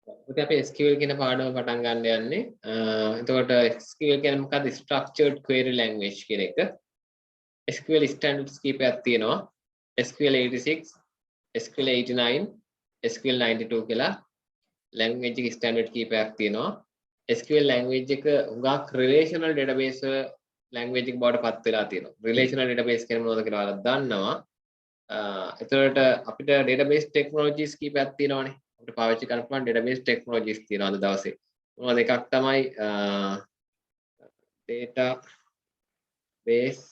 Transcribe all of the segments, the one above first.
ඔතන අපි SQL කියන පාඩම පටන් ගන්න යන්නේ. එතකොට SQL කියන්නේ මොකද්ද? Structured Query Language කියන එක. SQL standards කීපයක් තියෙනවා. SQL 86, SQL 89, SQL 92 කියලා language එක standard කීපයක් තියෙනවා. SQL language එක උගක් relational database language එක බවට පත් වෙලා තියෙනවා. relational database කියන්නේ මොනවද කියලා ඔයාලා දන්නවා. එතකොට අපිට database technologies කීපයක් තියෙනවානේ. අපිට පාවිච්චි කරන්න පුළුවන් database technologies තියෙනවා අද දවසේ. මොනවද එකක් තමයි database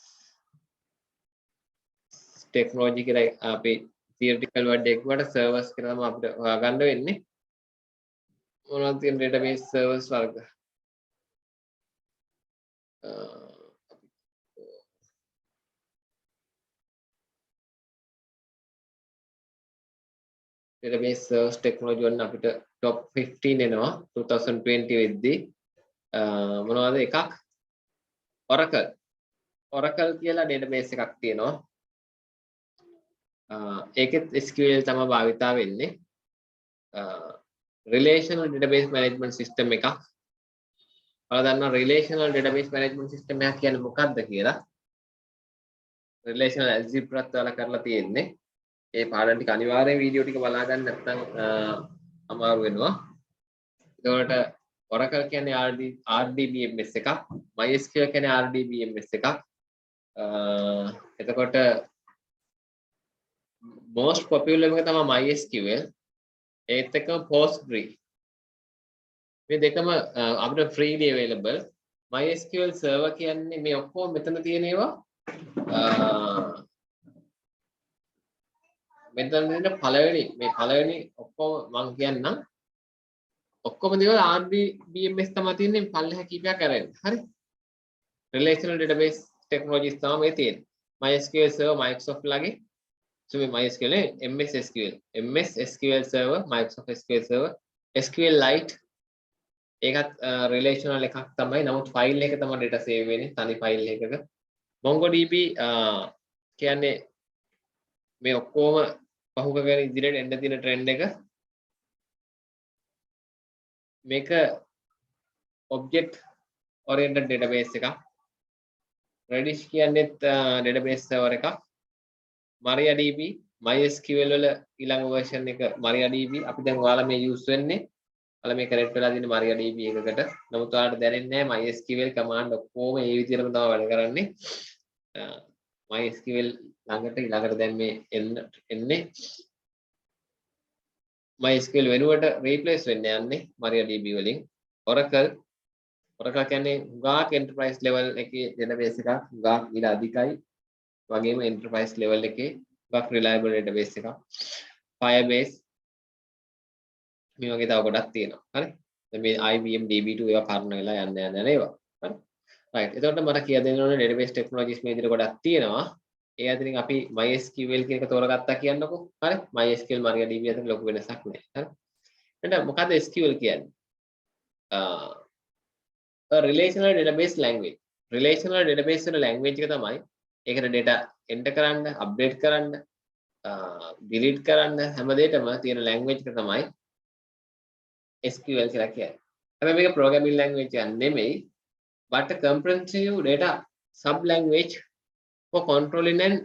technology කියලා අපි theoretical word එකකට servers කියලා තමයි අපිට හොයාගන්න වෙන්නේ. මොනවද තියෙන database servers වර්ග? database servers technology වලින් අපිට top 15 එනවා 2020 වෙද්දී. මොනවද එකක්? Oracle කියලා database එකක් තියෙනවා. ඒකෙත් SQL තමයි භාවිතා වෙන්නේ. relational database management system එකක්. ඔයාලා දන්නවා relational database management system එකක් කියන්නේ මොකක්ද කියලා? relational algebra ත් ඔයාලා කරලා තියෙන්නේ. ඒ පාඩම් ටික අනිවාර්යෙන් වීඩියෝ ටික බලා ගන්න නැත්නම් අමාරු වෙනවා. ඒකට Oracle කියන්නේ RDBMS එකක්. MySQL කියන්නේ RDBMS එකක්. එතකොට most popular එක තමයි MySQL. ඒත් එක්කම Postgre. මේ දෙකම අපිට freely available. MySQL server කියන්නේ මේ ඔක්කොම මෙතන තියෙන ඒවා මෙතන තියෙන පළවෙනි ඔක්කොම මම කියන්නම්. ඔක්කොම දේවල් RDBMS තමයි තියෙන්නේ පල්ලෙහා කීපයක් අරගෙන. හරි. relational database technologies තමයි මේ තියෙන්නේ. MySQL server Microsoft ලගේ. මේ MySQL MS SQL server Microsoft SQL server SQLite ඒකත් relational එකක් තමයි. නමුත් ෆයිල් එක තමයි data save වෙන්නේ තනි ෆයිල් එකක. MongoDB කියන්නේ මේ ඔක්කොම පහු කරගෙන ඉදිරියට එන්න තියෙන ට්‍රෙන්ඩ් එක. මේක object oriented database එකක්. Redis කියන්නේත් database server එකක්. MariaDB MySQL වල ඊළඟ version එක MariaDB අපි දැන් ඔයාලා මේ use වෙන්නේ. ඔයාලා මේ connect වෙලා තියෙන MariaDB එකකට. නමුත් ඔයාලට දැනෙන්නේ නැහැ MySQL command ඔක්කොම ඒ විදිහටම තමයි වැඩ කරන්නේ. MySQL ඊළඟට දැන් මේ එන්නේ MySQL වෙනුවට replace වෙන්න යන්නේ MariaDB වලින්. Oracle කියන්නේ හුඟක් enterprise level එකේ database එකක්. හුඟක් ඊට අධිකයි. වගේම enterprise level එකේ හුඟක් reliable database එකක්. Firebase මේ වගේ තව ගොඩක් තියෙනවා. හරි. දැන් මේ IBM DB2 ඒවා පරණ වෙලා යන්න ඒවා. හරි. right. එතකොට මට කියලා දෙන්න ඕනේ database technologies මේ විදිහට ගොඩක් තියෙනවා. ඒ අතරින් අපි MySQL කියන එක තෝරගත්තා කියන්නකෝ. හරි. MySQL MariaDB අතර ලොකු වෙනසක් නැහැ. හරි. එහෙනම් මොකද්ද SQL කියන්නේ? a relational database language. relational database වල language එක තමයි ඒකට data enter කරන්න, update කරන්න, delete කරන්න හැම දෙයකම තියෙන language එක තමයි SQL කියලා කියන්නේ. හැබැයි මේක programming language එකක් නෙමෙයි, but a comprehensive data sub language for controlling and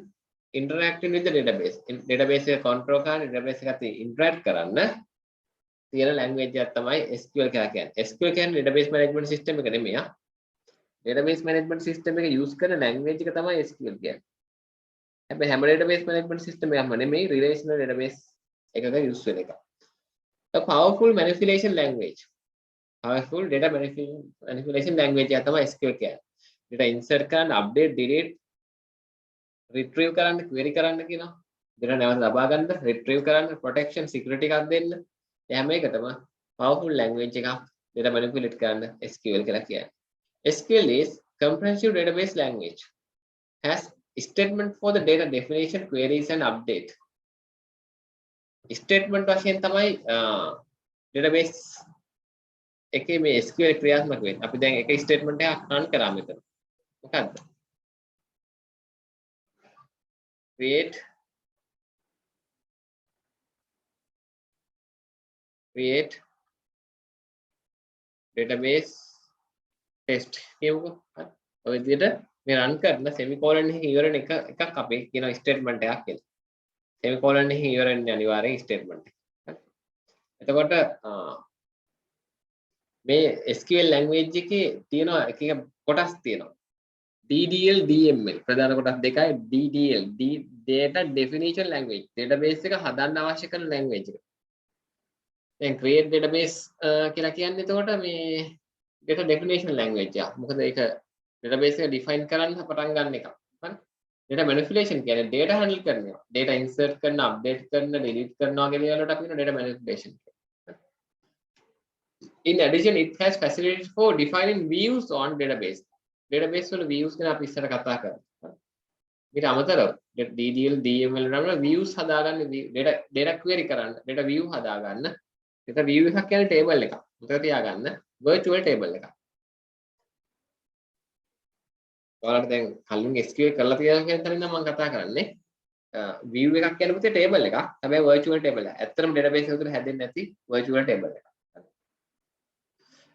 interacting with the database. database එක control කරන්න, database එකත් interact කරන්න තියෙන language එකක් තමයි SQL කියලා කියන්නේ. SQL කියන්නේ database management system එක නෙමෙයි. database management system එක use කරන language එක තමයි SQL කියන්නේ. හැබැයි හැම database management system එකක්ම නෙමෙයි relational database එකක use වෙන එක. a powerful manipulation language. powerful data manipulation language එක තමයි SQL කියන්නේ. data insert කරන්න, update, delete, retrieve කරන්න, query කරන්න කියනවා. data නැවත ලබා ගන්න, retrieve කරන්න, protection, security එකක් දෙන්න. ඒ හැම එකටම powerful language එකක් data manipulate කරන්න SQL කියලා කියන්නේ. SQL is comprehensive database language. Has statement for the data definition, queries and update. statement වශයෙන් තමයි database එකේ මේ SQL ක්‍රියාත්මක වෙන්නේ. අපි දැන් එක statement එකක් run කරා මෙතන. මොකක්ද? create database test කියමුකෝ. හරි. ඔය විදිහට මේ run කරන semicolon එකකින් ඉවර වෙන එකක් අපි කියනවා statement එකක් කියලා. semicolon එකකින් ඉවර වෙන්නේ අනිවාර්යෙන් statement එක. හරි. එතකොට මේ SQL language එකේ තියෙනවා එක එක කොටස් තියෙනවා. DDL DML ප්‍රධාන කොටස් දෙකයි. DDL data definition language database එක හදන්න අවශ්‍ය කරන language එක. දැන් create database කියලා කියන්නේ එතකොට මේ data definition language එක. මොකද ඒක database එක define කරන්න පටන් ගන්න එක. හරි. data manipulation කියන්නේ data handle කරනවා. data insert කරන, update කරන, delete කරනවා වගේ දේවල් වලට අපි කියන data manipulation. In addition, it has facilities for defining views on database. Database වල views ගැන අපි ඉස්සර කතා කරා. ඊට අමතරව DDL DML නම් views හදාගන්න data query කරන්න, data view හදාගන්න. data view එකක් කියන්නේ table එකක්. මතක තියාගන්න virtual table එකක්. ඔයාලට දැන් කලින් SQL කරලා තියෙනවා කියන තැනින් නම් මම කතා කරන්නේ view එකක් කියන්නේ පුතේ table එකක්. හැබැයි virtual table එකක්. ඇත්තටම database එක තුළ හැදෙන්නේ නැති virtual table එකක්.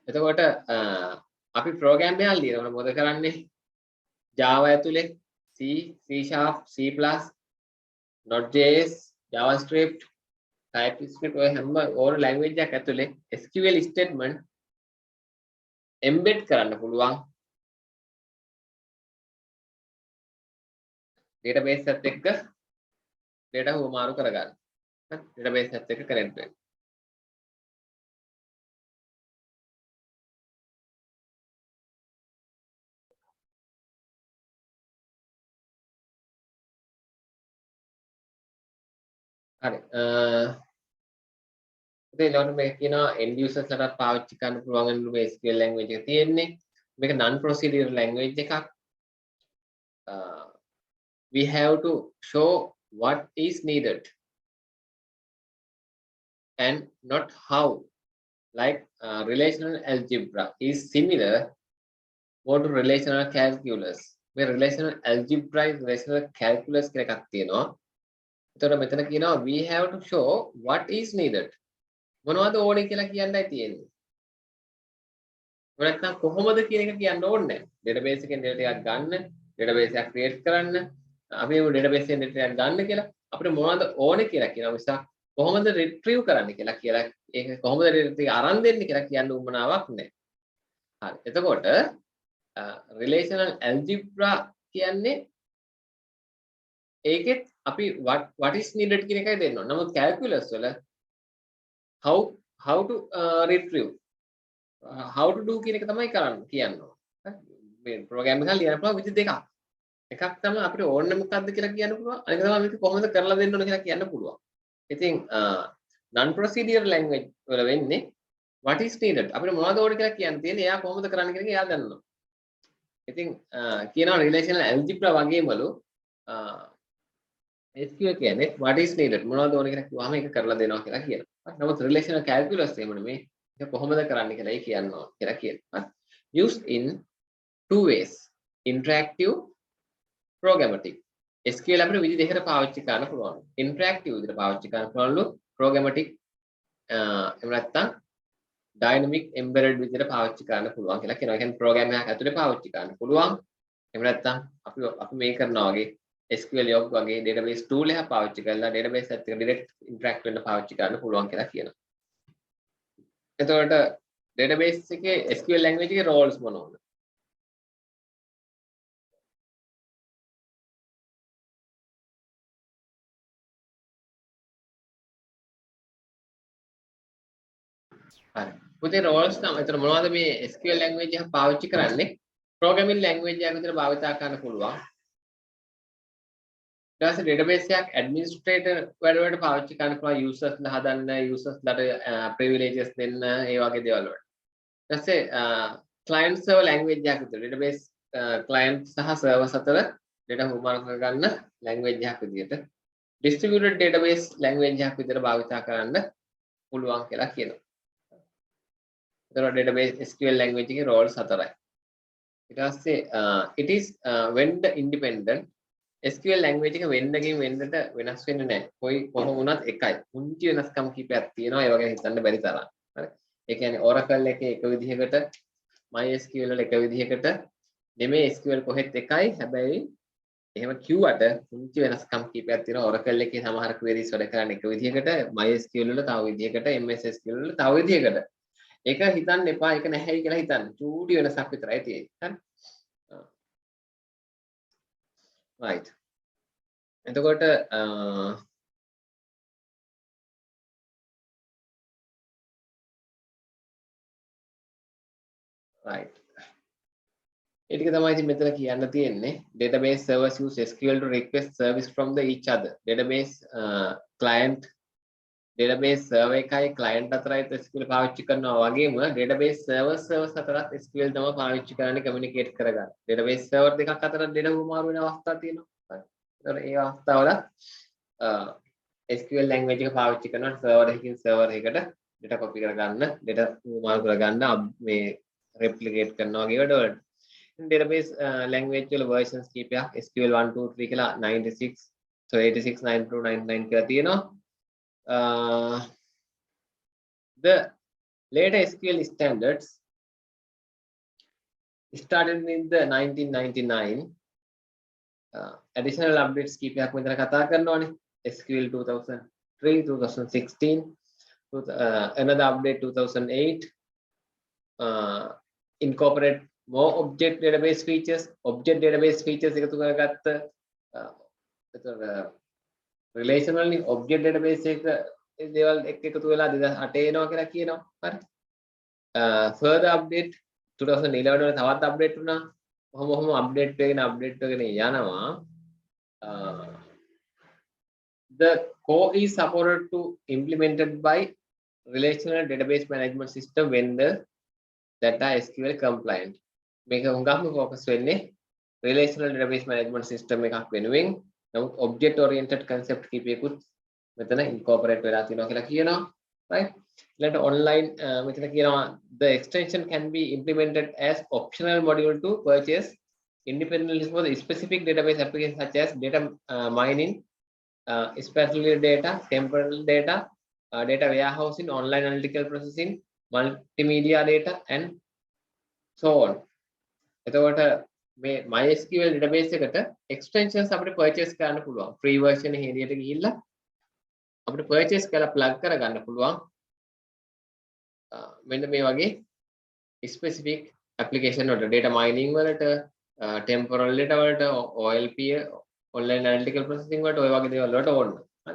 එතකොට අපි ප්‍රෝග්‍රෑම් එකක් ලියනවා මොකද කරන්නේ Java ඇතුලේ C C#, C++, Node.js, JavaScript, TypeScript ඔය හැම ඕන ලැන්ග්වේජ් එකක් ඇතුලේ SQL statement embed කරන්න පුළුවන් database එකත් එක්ක data හුවමාරු කරගන්න. database එකත් එක්ක connect වෙන්න. හරි එතකොට මේක කියනවා end users ලට පාවිච්චි කරන්න පුළුවන් වෙන මේ SQL language එක තියෙන්නේ මේක non procedural language එකක් we have to show what is needed and not how like relational algebra is similar more to relational calculus මේ relational algebra is relational calculus කියලා එකක් තියෙනවා එතකොට මෙතන කියනවා we have to show what is needed මොනවද ඕනේ කියලා කියන්නයි තියෙන්නේ. නැත්නම් කොහොමද කියන එක කියන්න ඕනේ නැහැ. database එකෙන් data එකක් ගන්න, database එකක් create කරන්න, අපි මේ database එකෙන් data එකක් ගන්න කියලා අපිට මොනවද ඕනේ කියලා කියනවා. මිසක් කොහොමද retrieve කරන්න කියලා ඒක කොහොමද data එක අරන් දෙන්නේ කියලා කියන්න උවමනාවක් නැහැ. හරි. එතකොට relational algebra කියන්නේ ඒකෙත් අපි what is needed කියන එකයි දෙන්න ඕනේ. නමුත් calculus වල how to retrieve how to do කියන එක තමයි කියනවා. මේ ප්‍රෝග්‍රෑම් එකක් ලියන්න පුළුවන් විදි දෙකක්. එකක් තමයි අපිට ඕනේ මොකක්ද කියලා කියන්න පුළුවන්. අනික තමයි මේක කොහොමද කරලා දෙන්න ඕන කියලා කියන්න පුළුවන්. ඉතින් non procedural language වල වෙන්නේ what is needed අපිට මොනවද ඕනේ කියලා කියන්න තියෙන්නේ. එයා කොහොමද කරන්න කියන එක එයා දන්නවා. ඉතින් කියනවා relational algebra වගේමලු SQL කියන්නේ what is needed මොනවද ඕනේ කියලා කිව්වම ඒක කරලා දෙනවා කියලා කියනවා. නමුත් relational calculus එහෙම නෙමෙයි. ඒක කොහොමද කරන්න කියලා ඒ කියනවා කියලා කියනවා. Used in two ways. Interactive, programmatic. SQL අපිට විදි දෙකකට පාවිච්චි කරන්න පුළුවන්. Interactive විදිහට පාවිච්චි කරන්න පුළුවන්ලු programmatic එහෙම නැත්නම් dynamic embedded විදිහට පාවිච්චි කරන්න පුළුවන් කියලා කියනවා. ඒ කියන්නේ program එකක් ඇතුලේ පාවිච්චි කරන්න පුළුවන්. එහෙම නැත්නම් අපි මේ කරනවා වගේ SQL yog වගේ database tool එකක් පාවිච්චි කරලා database එකත් එක්ක direct interact වෙන්න පාවිච්චි කරන්න පුළුවන් කියලා කියනවා. එතකොට database එකේ SQL language එකේ roles මොනවද? හරි. පුතේ roles නම් එතන මොනවද මේ SQL language එක පාවිච්චි කරන්නේ? programming language එකක් විතර භාවිතා කරන්න පුළුවන්. ඊට පස්සේ database එකක් administrator වැඩ වලට පාවිච්චි කරන්න පුළුවන් users ලා හදන්න users ලාට privileges දෙන්න ඒ වගේ දේවල් වලට. ඊට පස්සේ client server language එකක් විතර database client සහ servers අතර data හුවමාරු කරගන්න language එකක් විදියට distributed database language එකක් විතර භාවිතා කරන්න පුළුවන් කියලා කියනවා. ඒතර database SQL language එකේ roles හතරයි. ඊට පස්සේ it is vendor independent SQL language එක වෙන්නකින් වෙන්නට වෙනස් වෙන්නේ නැහැ. කොහොම වුණත් එකයි. පුංචි වෙනස්කම් කිහිපයක් තියෙනවා. ඒ වගේ හිතන්න බැරි තරම්. හරි. ඒ කියන්නේ Oracle එකේ එක විදිහකට MySQL වල එක විදිහකට නෙමෙයි SQL කොහෙත් එකයි. හැබැයි එහෙම කිව්වට පුංචි වෙනස්කම් කීපයක් තියෙනවා. Oracle එකේ සමහර queries වැඩ කරන්නේ එක විදිහකට, MySQL වල තව විදිහකට, MS SQL වල තව විදිහකට. ඒක හිතන්න එපා. ඒක නැහැයි කියලා හිතන්න. චූටි වෙනසක් විතරයි තියෙන්නේ. හරි. right. එතකොට right. ඒ ටික තමයි ඉතින් මෙතන කියන්න තියෙන්නේ. Database servers use SQL to request service from the each other. Database client database server එකයි client අතරයි SQL පාවිච්චි කරනවා වගේම database servers අතරත් SQL තමයි පාවිච්චි කරන්නේ communicate කරගන්න. database server දෙකක් අතර data හුවමාරු වෙන අවස්ථා තියෙනවා. ඒතකොට ඒ අවස්ථාවල SQL language එක පාවිච්චි කරනවා server එකකින් server එකකට data copy කරගන්න, data හුවමාරු කරගන්න, මේ replicate කරනවා වගේ වැඩවලට. database language වල versions කීපයක් SQL 1 2 3 කියලා 96 86 92 99 කියලා තියෙනවා. The later SQL standards started in the 1999. Additional updates කීපයක් මෙතන කතා කරනවානේ. SQL 2003 2016 another update 2008 incorporate more object database features එකතු කරගත්ත relational object database එක දේවල් එකතු වෙලා 2008 එනවා කියලා කියනවා. හරි. further update 2011 වල තවත් අප්ඩේට් වුණා. කොහොම අප්ඩේට් වෙගෙන යනවා. The core is supported to implemented by relational database management system when the data SQL compliant. මේක හුඟක්ම ફોકස් වෙන්නේ relational database management system එකක් වෙනුවෙන්. නමුත් object oriented concept කීපයකුත් මෙතන incorporate වෙලා තියෙනවා කියලා කියනවා. right. ඊළඟට online මෙතන කියනවා the extension can be implemented as optional module to purchase independently for the specific database applications such as data mining, spatial data, temporal data, data warehousing, online analytical processing, multimedia data and so on. එතකොට මේ MySQL database එකට extensions අපිට purchase කරන්න පුළුවන්. free version එක එළියට ගිහිල්ලා අපිට purchase කරලා plug කරගන්න පුළුවන්. මෙන්න මේ වගේ specific application වලට data mining වලට, temporal data වලට, OLP online analytical processing වලට ඔය වගේ දේවල් වලට ඕන. හරි.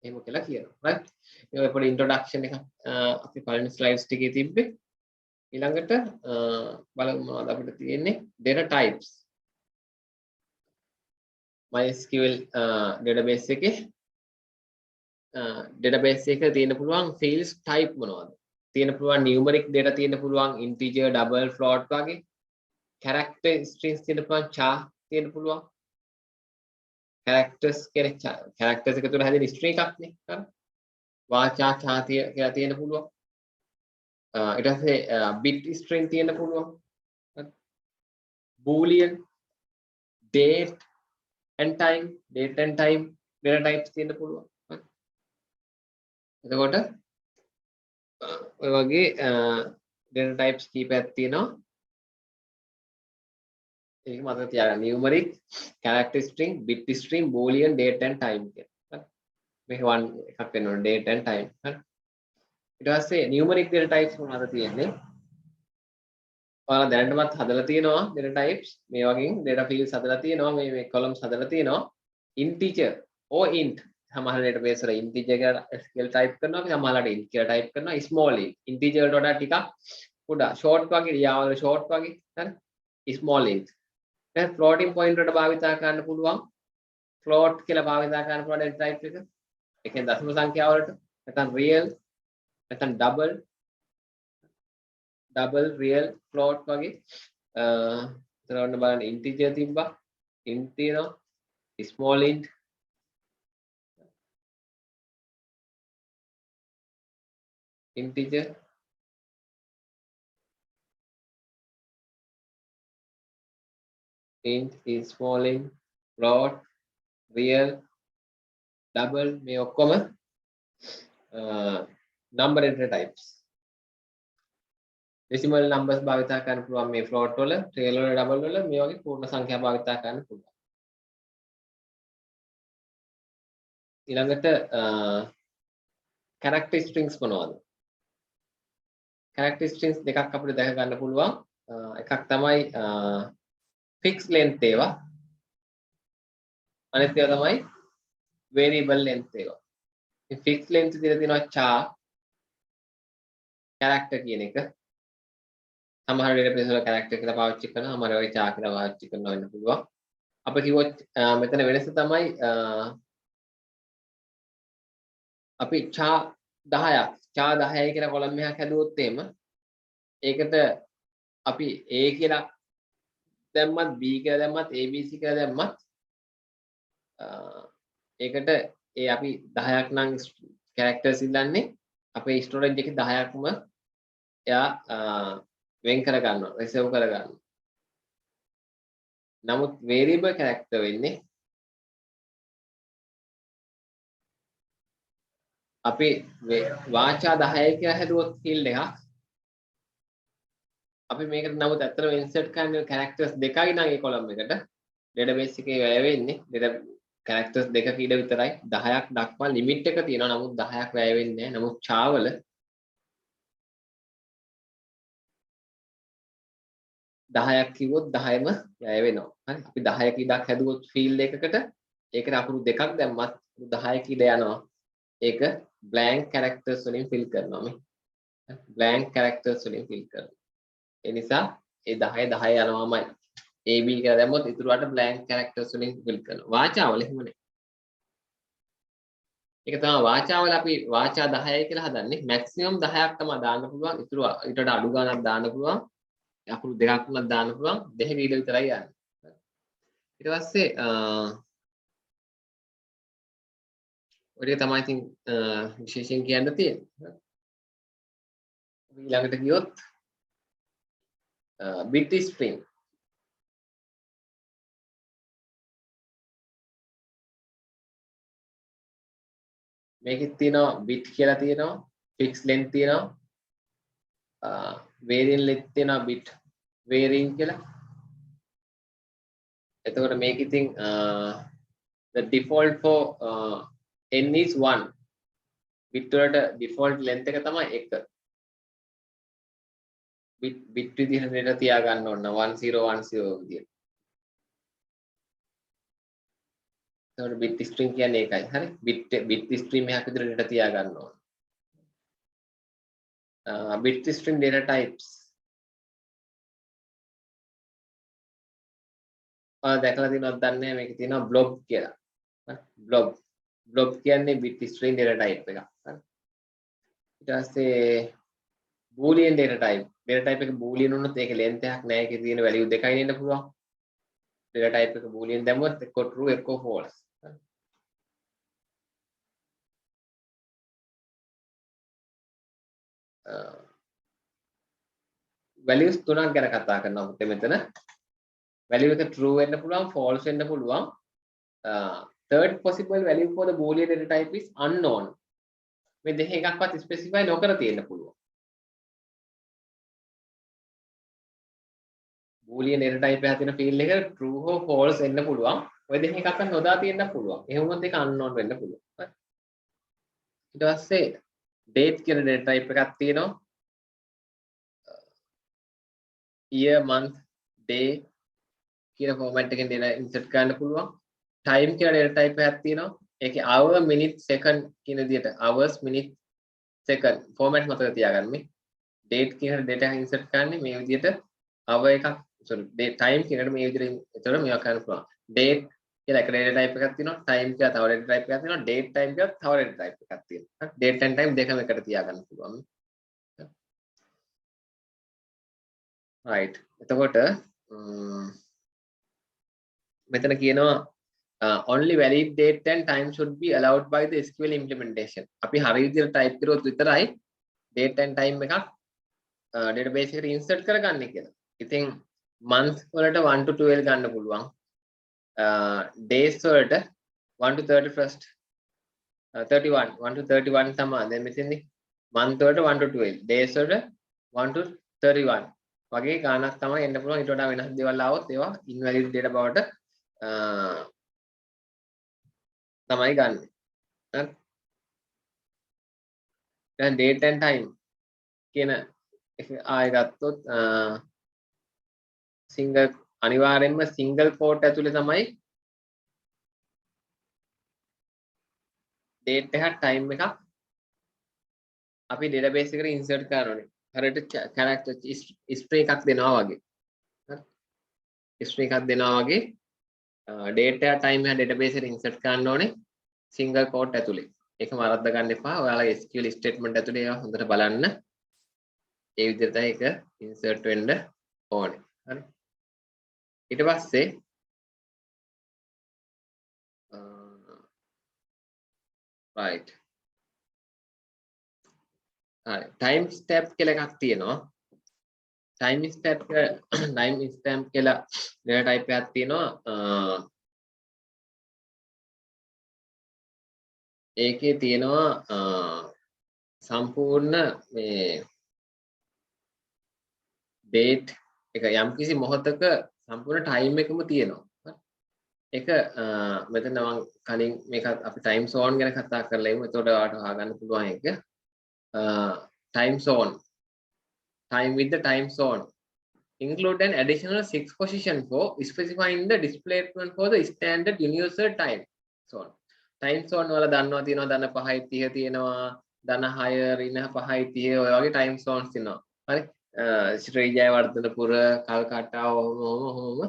එහෙම කියලා කියනවා. right. මේ පොඩි introduction එක අපි පළවෙනි slides ටිකේ තිබ්බේ. ඊළඟට බලමු මොනවද අපිට තියෙන්නේ data types. MySQL database එකේ database එකේ තියෙන පුළුවන් fields type මොනවද? තියෙන පුළුවන් numeric data තියෙන පුළුවන් integer, double, float වගේ. character strings තියෙන පුළුවන් char තියෙන පුළුවන්. characters කියන්නේ characters එක තුන හැදෙන string එකක් නේ. හරි. වාචා char කියලා තියෙන පුළුවන්. ඊට පස්සේ bit string තියෙන පුළුවන්. හරි. boolean, date and time data types තියෙන පුළුවන්. හරි. එතකොට ඔය වගේ data types කීපයක් තියෙනවා. ඒක මතක තියාගන්න. numeric, character string, bit string, boolean, date and time කියලා. හරි. මේක one එකක් වෙනවා date and time. හරි. ඊට පස්සේ numeric data types මොනවද තියෙන්නේ? ඔයාලා දැනටමත් හදලා තියෙනවා data types. මේ වගේ data fields හදලා තියෙනවා. මේ columns හදලා තියෙනවා. integer or int. සමහර database වල integer කියලා SQL type කරනවා. සමහරලාට int කියලා type කරනවා. small int. integer වලට වඩා ටිකක් පොඩා short වගේ යාවල short වගේ. හරි. small int. දැන් floating point වලට භාවිතා කරන්න පුළුවන්. float කියලා භාවිතා කරන්න පුළුවන් data type එක. ඒ කියන්නේ දශම සංඛ්‍යා වලට නැත්නම් real නැත්නම් double real float වගේ එතන බලන්න integer තිබ්බා int තියෙනවා small int integer int small int float real double මේ ඔක්කොම number data types decimal numbers භාවිතා කරන්න පුළුවන් මේ float වල, real වල, double වල මේ වගේ පූර්ණ සංඛ්‍යා භාවිතා කරන්න පුළුවන්. ඊළඟට character strings මොනවද? character strings දෙකක් අපිට දැක ගන්න පුළුවන්. එකක් තමයි fixed length ඒවා. අනිත් ඒවා තමයි variable length ඒවා. මේ fixed length විදිහට තියෙනවා char character කියන එක. සමහර database වල character කියලා පාවිච්චි කරනවා, සමහර වෙලාවට char කියලා පාවිච්චි කරනවා වෙන්න පුළුවන්. අපි කිව්වොත් මෙතන වෙනස තමයි අපි char 10යි කියලා කොලම් එකක් හැදුවොත් එහෙම ඒකට අපි A කියලා දැම්මත් B කියලා දැම්මත් ABC කියලා දැම්මත් ඒකට ඒ අපි 10ක් නම් characters ඉල්ලන්නේ අපේ storage එකේ 10ක්ම එයා වෙන් කර ගන්නවා, reserve කර ගන්නවා. නමුත් variable character වෙන්නේ අපි වාචා 10යි කියලා හැදුවොත් field එකක් අපි මේකට නමුත් ඇත්තටම insert කරන්න characters දෙකයි නම් ඒ column එකට database එකේ වැය වෙන්නේ characters දෙකක ඉඩ විතරයි 10ක් දක්වා limit එක තියෙනවා නමුත් 10ක් වැය වෙන්නේ නැහැ. නමුත් char වල 10ක් කිව්වොත් 10ම වැය වෙනවා. හරි. අපි 10ක ඉඩක් හැදුවොත් field එකකට ඒකට අකුරු දෙකක් දැම්මත් 10ක ඉඩ යනවා. ඒක blank characters වලින් fill කරනවා මේ. blank characters වලින් fill කරනවා. ඒ නිසා ඒ 10 10 යනවාමයි. AB කියලා දැම්මොත් ඉතුරුවට blank characters වලින් fill කරනවා. වාචාවල එහෙම නැහැ. ඒක තමයි වාචාවල අපි වාචා 10යි කියලා හදන්නේ. maximum 10ක් තමයි දාන්න පුළුවන්. ඉතුරු ඊට වඩා අඩු ගාණක් දාන්න පුළුවන්. අකුරු දෙකක් උනත් දාන්න පුළුවන්. දෙකක ඊට විතරයි යන්නේ. ඊට පස්සේ ඔය තමයි ඉතින් විශේෂයෙන් කියන්න තියෙන්නේ. ඊළඟට ගියොත් bit string මේකෙත් තියෙනවා bit කියලා තියෙනවා, fixed length තියෙනවා, varying length තියෙනවා, bit varying කියලා. එතකොට මේක ඉතින් the default for n is 1. bit වලට default length එක තමයි 1. bit විදිහට දෙන්න තියා ගන්න ඕන 1010 විදිහට. එතකොට bit string කියන්නේ ඒකයි. හරි. bit string එකක් විදිහට දෙන්න තියා ගන්න ඕන. bit string data types. දැකලා තියෙනවද දන්නේ නැහැ. මේකේ තියෙනවා blob කියලා. blob කියන්නේ bit string data type එකක්. හරි. ඊට පස්සේ boolean data type එක boolean වුණොත් ඒකේ length එකක් නැහැ. ඒකේ තියෙන value දෙකයි නෙන්න පුළුවන්. data type එක boolean දැම්මොත් එක්ක true එක්ක false. values තුනක් ගැන කතා කරනවා පුතේ මෙතන. value එක true වෙන්න පුළුවන්, false වෙන්න පුළුවන්. third possible value for the boolean data type is unknown. මේ දෙක එකක්වත් specify නොකර තියෙන්න පුළුවන්. boolean data type එකේ තියෙන field එක true හෝ false වෙන්න පුළුවන්. ඔය දෙක එකක්වත් නොදා තියෙන්න පුළුවන්. එහෙම වුණොත් ඒක unknown වෙන්න පුළුවන්. ඊට පස්සේ date කියන data type එකක් තියෙනවා. year, month, day කියන format එකෙන් data insert කරන්න පුළුවන්. time කියන data type එකක් තියෙනවා. ඒකේ hour, minute, second කියන විදිහට hours, minute, second format මතක තියාගන්න මේ. date කියන data insert කරන්නේ මේ විදිහට hour එකක් sorry time කියනකට මේ විදිහට එතකොට මේවා කරන්න පුළුවන්. date කියලා එක data type එකක් තියෙනවා. time කියලා තව data type එකක් තියෙනවා. date time කියලා තව data type එකක් තියෙනවා. date and time දෙකම එකට තියාගන්න පුළුවන්. right. එතකොට මෙතන කියනවා only valid date and time should be allowed by the SQL implementation. අපි හරි විදිහට type කරුවොත් විතරයි date and time එකක් database එකට insert කරගන්නේ කියලා. ඉතින් month වලට 1 to 12 ගන්න පුළුවන්. days වලට 1 to 31st 31 1 to 31 තමයි. දැන් මෙතනදී month වලට 1 to 12 days වලට 1 to 31 වගේ ගානක් තමයි එන්න පුළුවන්. ඊට වඩා වෙනස් දේවල් ආවොත් ඒවා invalid data බවට තමයි ගන්න. හරි. දැන් date and time කියන එක ආයෙ ගත්තොත් single අනිවාර්යෙන්ම single quote ඇතුලේ තමයි date එකක් time එකක් අපි database එකට insert කරන්න ඕනේ. හරියට character string එකක් දෙනවා වගේ. හරි. string එකක් දෙනවා වගේ date එක time එක database එකට insert කරන්න ඕනේ single quote ඇතුලේ. ඒක වරද්ද ගන්න එපා. ඔයාලගේ SQL statement ඇතුලේ ඒවා හොඳට බලන්න. ඒ විදිහට තමයි ඒක insert වෙන්න ඕනේ. හරි. ඊට පස්සේ right හරි time stamp කියලා එකක් තියෙනවා. time stamp කියලා data type එකක් තියෙනවා. ඒකේ තියෙනවා සම්පූර්ණ මේ date එක යම්කිසි මොහොතක සම්පූර්ණ time එකම තියෙනවා. ඒක මෙතන මම කලින් මේක අපි time zone ගැන කතා කරලා ඉමු. එතකොට ඔයාලට හොයාගන්න පුළුවන් එක. Time zone, time with the time zone include an additional 6 position for specifying the displacement for the standard universal time zone. Time zone වල දන්නවා තියෙනවා ධන 5යි 30 තියෙනවා ධන 6 ඍණ 5යි 30 ඔය වගේ time zones තියෙනවා. හරි. ශ්‍රී ජයවර්ධනපුර කල්කටා ඔහොම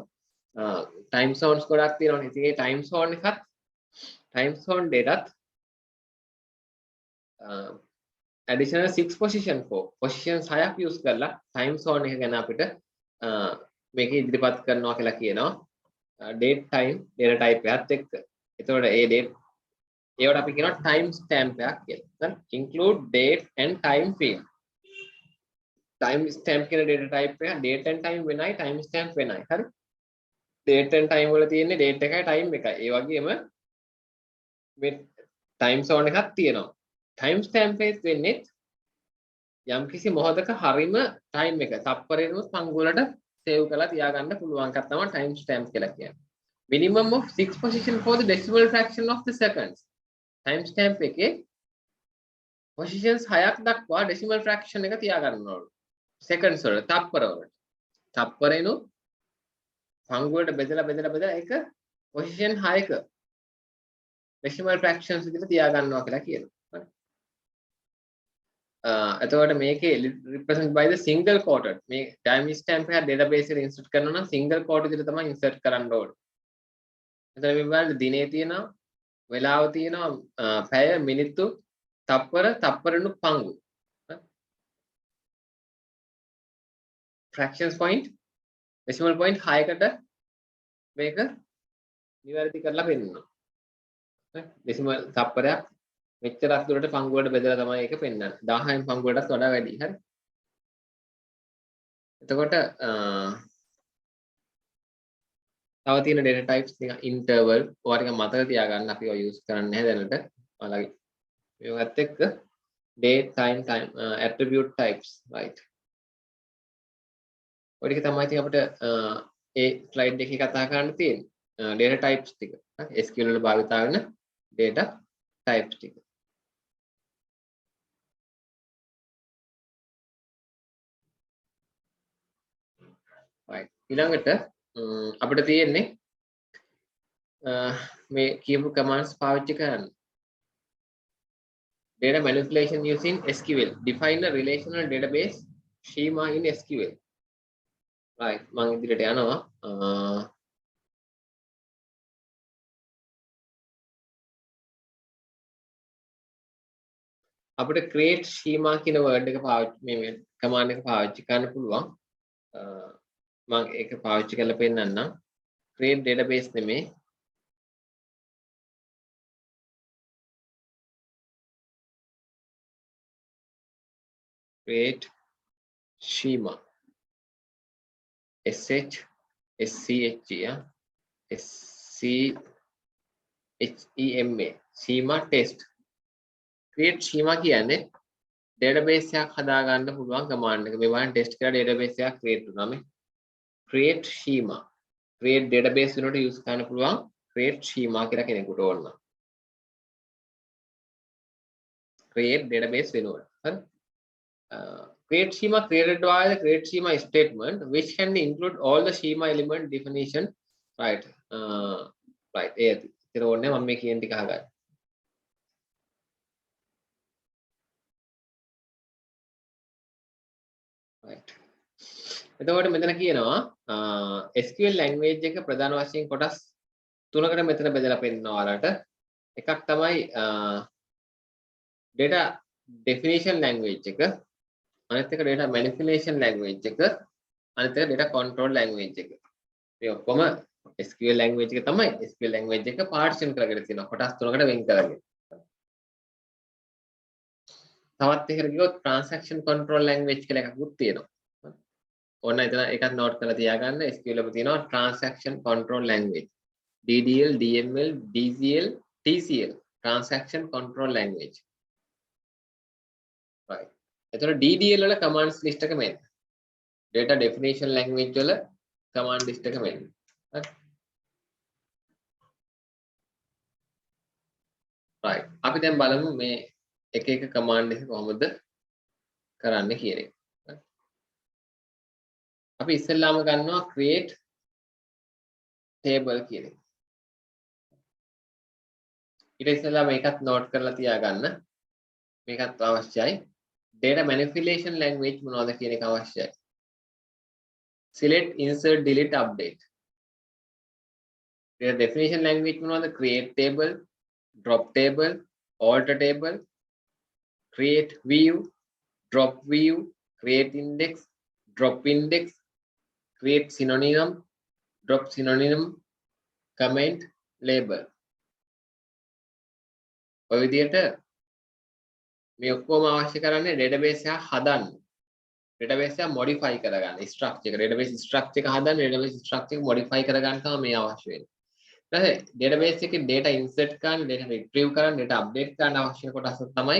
time zones ගොඩක් තියෙනවා. ඉතින් ඒ time zone එකත් time zone දෙකත් additional 6 position for positions 6ක් use කරලා time zone එක ගැන අපිට මේක ඉදිරිපත් කරනවා කියලා කියනවා date time data type එකත් එක්ක. එතකොට ඒ date ඒවට අපි කියනවා time stamp එකක් කියලා. include date and time field. time stamp කියන data type එක date and time වෙනයි time stamp වෙනයි. හරි. date and time වල තියෙන්නේ date එකයි time එකයි. ඒ වගේම මේ time zone එකක් තියෙනවා. time stamp එක වෙන්නේ යම්කිසි මොහොතක හරිම time එක තප්පරයකම පංගු වලට save කරලා තියාගන්න පුළුවන් එකක් තමයි time stamp කියලා කියන්නේ. minimum of 6 position for the decimal fraction of the seconds. time stamp එකේ positions 6ක් දක්වා decimal fraction එක තියාගන්න ඕන. seconds වල තප්පර වලට. තප්පරේනු පංගු වලට බෙදලා ඒක position 6ක decimal fractions විදිහට තියාගන්නවා කියලා කියනවා. එතකොට මේකේ represent by the single quoted මේ time stamp එක database එකට insert කරනවා නම් single quote විදිහට තමයි insert කරන්න ඕනේ. එතන මේ බලන්න දිනේ තියෙනවා වෙලාව තියෙනවා පැය මිනිත්තු තප්පරණු පංගු fractions point decimal point 6කට මේක නිවැරදි කරලා පෙන්නනවා. decimal තප්පරයක් මෙච්චරක් දුරට පංගු වලට බෙදලා තමයි ඒක පෙන්නන්නේ. 1000න් පංගු වලටත් වඩා වැඩි. හරි. එතකොට තව තියෙන data types නිකන් interval ඔයා ටික මතක තියාගන්න අපි ඔය use කරන්නේ නැහැ දැනට. ඔයාලගේ මේවත් එක්ක date time attribute types right. ඔය ටික තමයි ඉතින් අපිට ඒ slide එකේ කතා කරන්න තියෙන්නේ. data types ටික. SQL වල භාවිත වෙන data types ටික. right. ඊළඟට අපිට තියෙන්නේ මේ කියපු commands පාවිච්චි කරන්න. Data manipulation using SQL. Define a relational database schema in SQL. right. මම ඉදිරියට යනවා. අපිට create schema කියන word එක පාවිච්චි මේ command එක පාවිච්චි කරන්න පුළුවන්. මම ඒක පාවිච්චි කරලා පෙන්නන්නම්. create database නෙමෙයි. create schema. schema schema test. create schema කියන්නේ database එකක් හදා ගන්න පුළුවන් command එක. මේ වань test කරලා database එකක් create වුණා මේ. create schema. create database වෙනකොට use කරන්න පුළුවන් create schema කියලා කෙනෙකුට ඕන නම්. create database වෙනකොට. හරි. create schema created by the create schema statement which can include all the schema element definition. right. right. ඒක ඕනේ මම මේ කියන ටික අහගන්න. right. එතකොට මෙතන කියනවා SQL language එක ප්‍රධාන වශයෙන් කොටස් තුනකට මෙතන බෙදලා පෙන්නනවා ඔයාලට. එකක් තමයි data definition language එක, අනිත් එක data manipulation language එක, අනිත් එක data control language එක. මේ ඔක්කොම SQL language එක තමයි. SQL language එක partition කරගෙන තියෙනවා කොටස් තුනකට වෙන් කරගෙන. තවත් එකකට ගියොත් transaction control language කියලා එකකුත් තියෙනවා. ඕන්න එතන එකක් note කරලා තියාගන්න. SQL එකේ තියෙනවා transaction control language. DDL, DML, DCL, TCL, transaction control language. right. එතකොට DDL වල commands list එක මෙන්න. data definition language වල command list එක මෙන්න. හරි. right. අපි දැන් බලමු මේ එක එක command එක කොහොමද කරන්න කියන එක. අපි ඉස්සෙල්ලාම ගන්නවා create table කියන එක. ඊට ඉස්සෙල්ලා මේකත් note කරලා තියාගන්න. මේකත් අවශ්‍යයි. data manipulation language මොනවද කියන එක අවශ්‍යයි. select, insert, delete, update. data definition language මොනවද? create table, drop table, alter table, create view, drop view, create index, drop index, create synonym, drop synonym, comment, label. ඔය විදිහට මේ ඔක්කොම අවශ්‍ය කරන්නේ database එක හදන්න. database එක modify කරගන්න structure එක. database structure එක හදන්න, database structure එක modify කරගන්න තමයි මේ අවශ්‍ය වෙන්නේ. ඊට පස්සේ database එකේ data insert කරන්න, data retrieve කරන්න, data update කරන්න අවශ්‍ය කොටස තමයි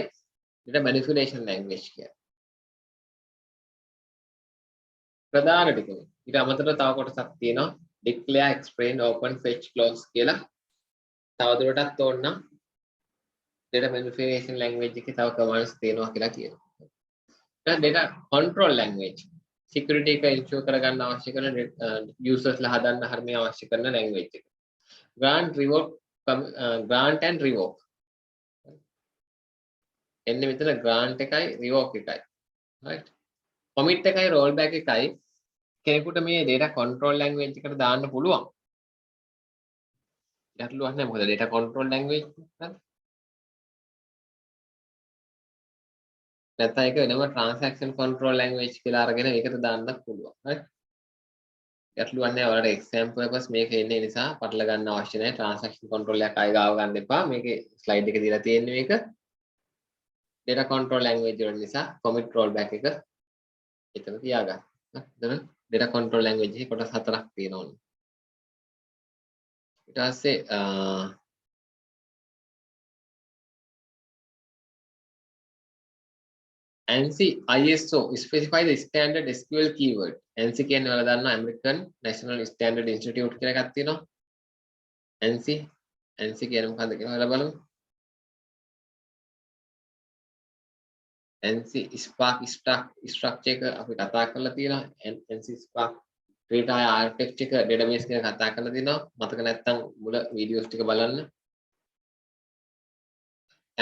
data manipulation language කියන්නේ. ප්‍රධාන ටික. ඊට අමතරව තව කොටසක් තියෙනවා declare, explain, open, fetch, close කියලා. තවදුරටත් ඕන නම් data manipulation language එකේ තව commands තියෙනවා කියලා කියනවා. දැන් data control language security එක ensure කරගන්න අවශ්‍ය කරන users ලා හදන්න හරිය අවශ්‍ය කරන language එක. grant, revoke, grant and revoke. එන්නේ මෙතන grant එකයි revoke එකයි. right. commit එකයි rollback එකයි කෙනෙකුට මේ data control language එකට දාන්න පුළුවන්. ගැටලුවක් නැහැ. මොකද data control language නේද? නැත්නම් ඒක වෙනම transaction control language කියලා අරගෙන ඒකට දාන්නත් පුළුවන්. හරි. ගැටලුවක් නැහැ. ඔයාලට exam purpose මේක එන්නේ නිසා පටල ගන්න අවශ්‍ය නැහැ. transaction control එකක් ආයෙ ගාව ගන්න එපා. මේකේ slide එකේ දීලා තියෙන්නේ මේක. data control language වල නිසා commit rollback එක එතන තියාගන්න. හරි. data control language එකේ කොටස් හතරක් තියෙනවා. ඊට පස්සේ ANSI ISO specify the standard SQL keyword. ANSI කියන්නේ ඔයාලා දන්නවා American National Standard Institute කියලා එකක් තියෙනවා. ANSI කියන්නේ මොකක්ද කියලා හොයලා බලමු. ANSI Spark structure එක අපි කතා කරලා තියෙනවා. ANSI Spark data architecture එක database එක කතා කරලා තියෙනවා. මතක නැත්නම් මුල වීඩියෝස් ටික බලන්න.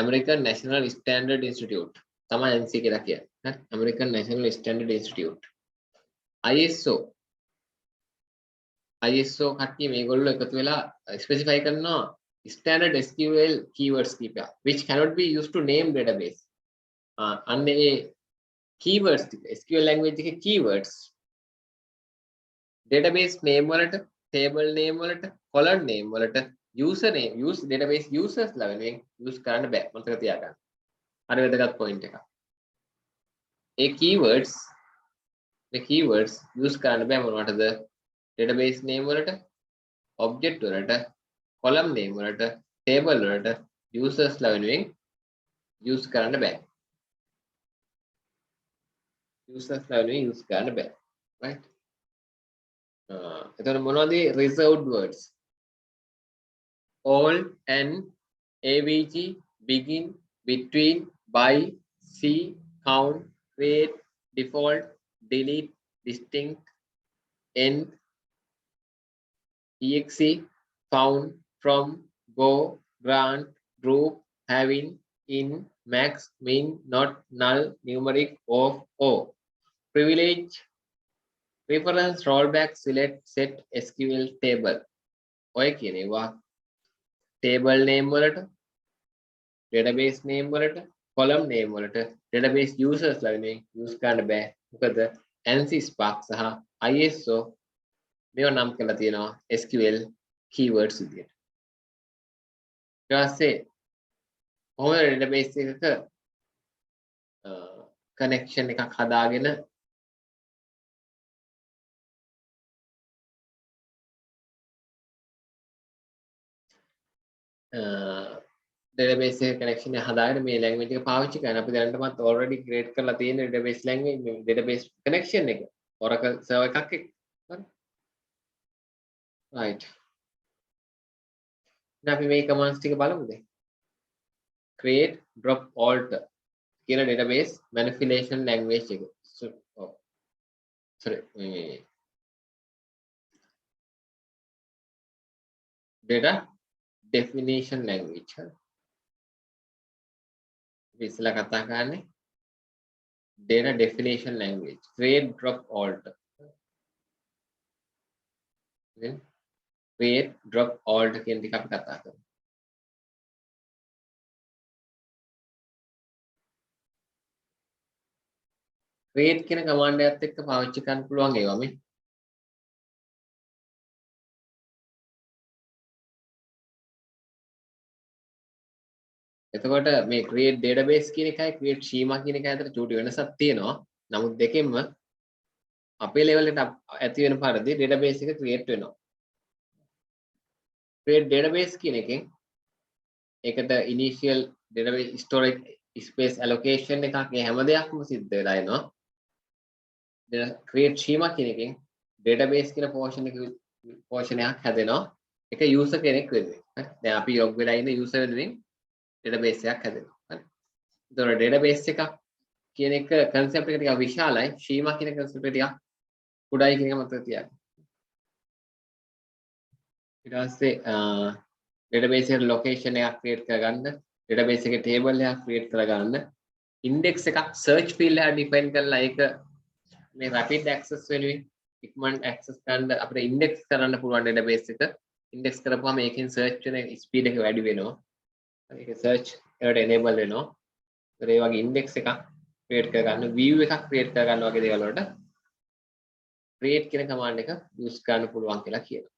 American National Standard Institute තමයි ANSI කියලා කියන්නේ. American National Standard Institute. ISO කට්ටිය මේගොල්ලෝ එකතු වෙලා ස්පෙસિෆයි කරනවා standard SQL keywords කීපයක් which cannot be used to name database. අන්නේ keywords ටික SQL language එකේ keywords database name වලට, table name වලට, column name වලට, user name, database users ලා වෙනුවෙන් use කරන්න බෑ. මතක තියාගන්න. හරි වැදගත් point එකක්. ඒ keywords use කරන්න බෑ මොනවටද? database name වලට, object වලට, column name වලට, table වලට, users ලා වෙනුවෙන් use කරන්න බෑ. users ලා වෙනුවෙන් use කරන්න බෑ. right? එතකොට මොනවද reserved words? all and avg, begin, between, by, see, count, create, default, delete, distinct, end, exe, found, from, go, grant, group, having, in, max, min, not, null, numeric, off, o. Privilege, reference, rollback, select, set, SQL table. ඔය කියන ඒවා table name වලට, database name වලට, column name වලට, database users ලා වෙනුවෙන් use කරන්න බෑ. මොකද ANSI Spark සහ ISO මේවා නම් කරලා තියෙනවා SQL keywords විදියට. ඊට පස්සේ කොහොමද database එකක connection එකක් හදාගෙන database එක connection එක හදාගෙන මේ language එක පාවිච්චි කරන අපි දැනටමත් already create කරලා තියෙන database language මේ database connection එක Oracle server එකක් එක්ක. හරි. right. දැන් අපි මේ commands ටික බලමුද? create, drop, alter කියන database manipulation language එක. sorry. data definition language. අපි ඉස්සෙල්ලා කතා කරන්නේ data definition language. create, drop, alter. then create, drop, alter කියන ටික අපි කතා කරමු. create කියන command එකත් එක්ක පාවිච්චි කරන්න පුළුවන් ඒවා මේ. එතකොට මේ create database කියන එකයි create schema කියන එක අතර චූටි වෙනසක් තියෙනවා. නමුත් දෙකෙන්ම අපේ level එකට ඇති වෙන පරිදි database එක create වෙනවා. create database කියන එකෙන් ඒකට initial database storage space allocation එකක් මේ හැම දෙයක්ම සිද්ධ වෙලා එනවා. create schema කියන එකෙන් database කියන portion එකක් හැදෙනවා. ඒක user කෙනෙක් වෙනුවෙන්. හරි. දැන් අපි log වෙලා ඉන්න user වෙනුවෙන් database එකක් හැදෙනවා. හරි. ඒතකොට database එකක් කියන එක concept එක ටිකක් විශාලයි. schema කියන concept එක ටිකක් කුඩායි කියන එක මතක තියාගන්න. ඊට පස්සේ database එකට location එකක් create කරගන්න, database එකේ table එකක් create කරගන්න, index එකක් search field එකක් define කරලා ඒක මේ rapid access වෙනුවෙන් ඉක්මනට access කරන්න අපිට index කරන්න පුළුවන් database එක. index කරපුවාම ඒකෙන් search වෙන speed එක වැඩි වෙනවා. ඒක search එකට enable වෙනවා. ඒ වගේ index එකක් create කරගන්න, view එකක් create කරගන්න වගේ දේවල් වලට create කියන command එක use කරන්න පුළුවන් කියලා කියනවා.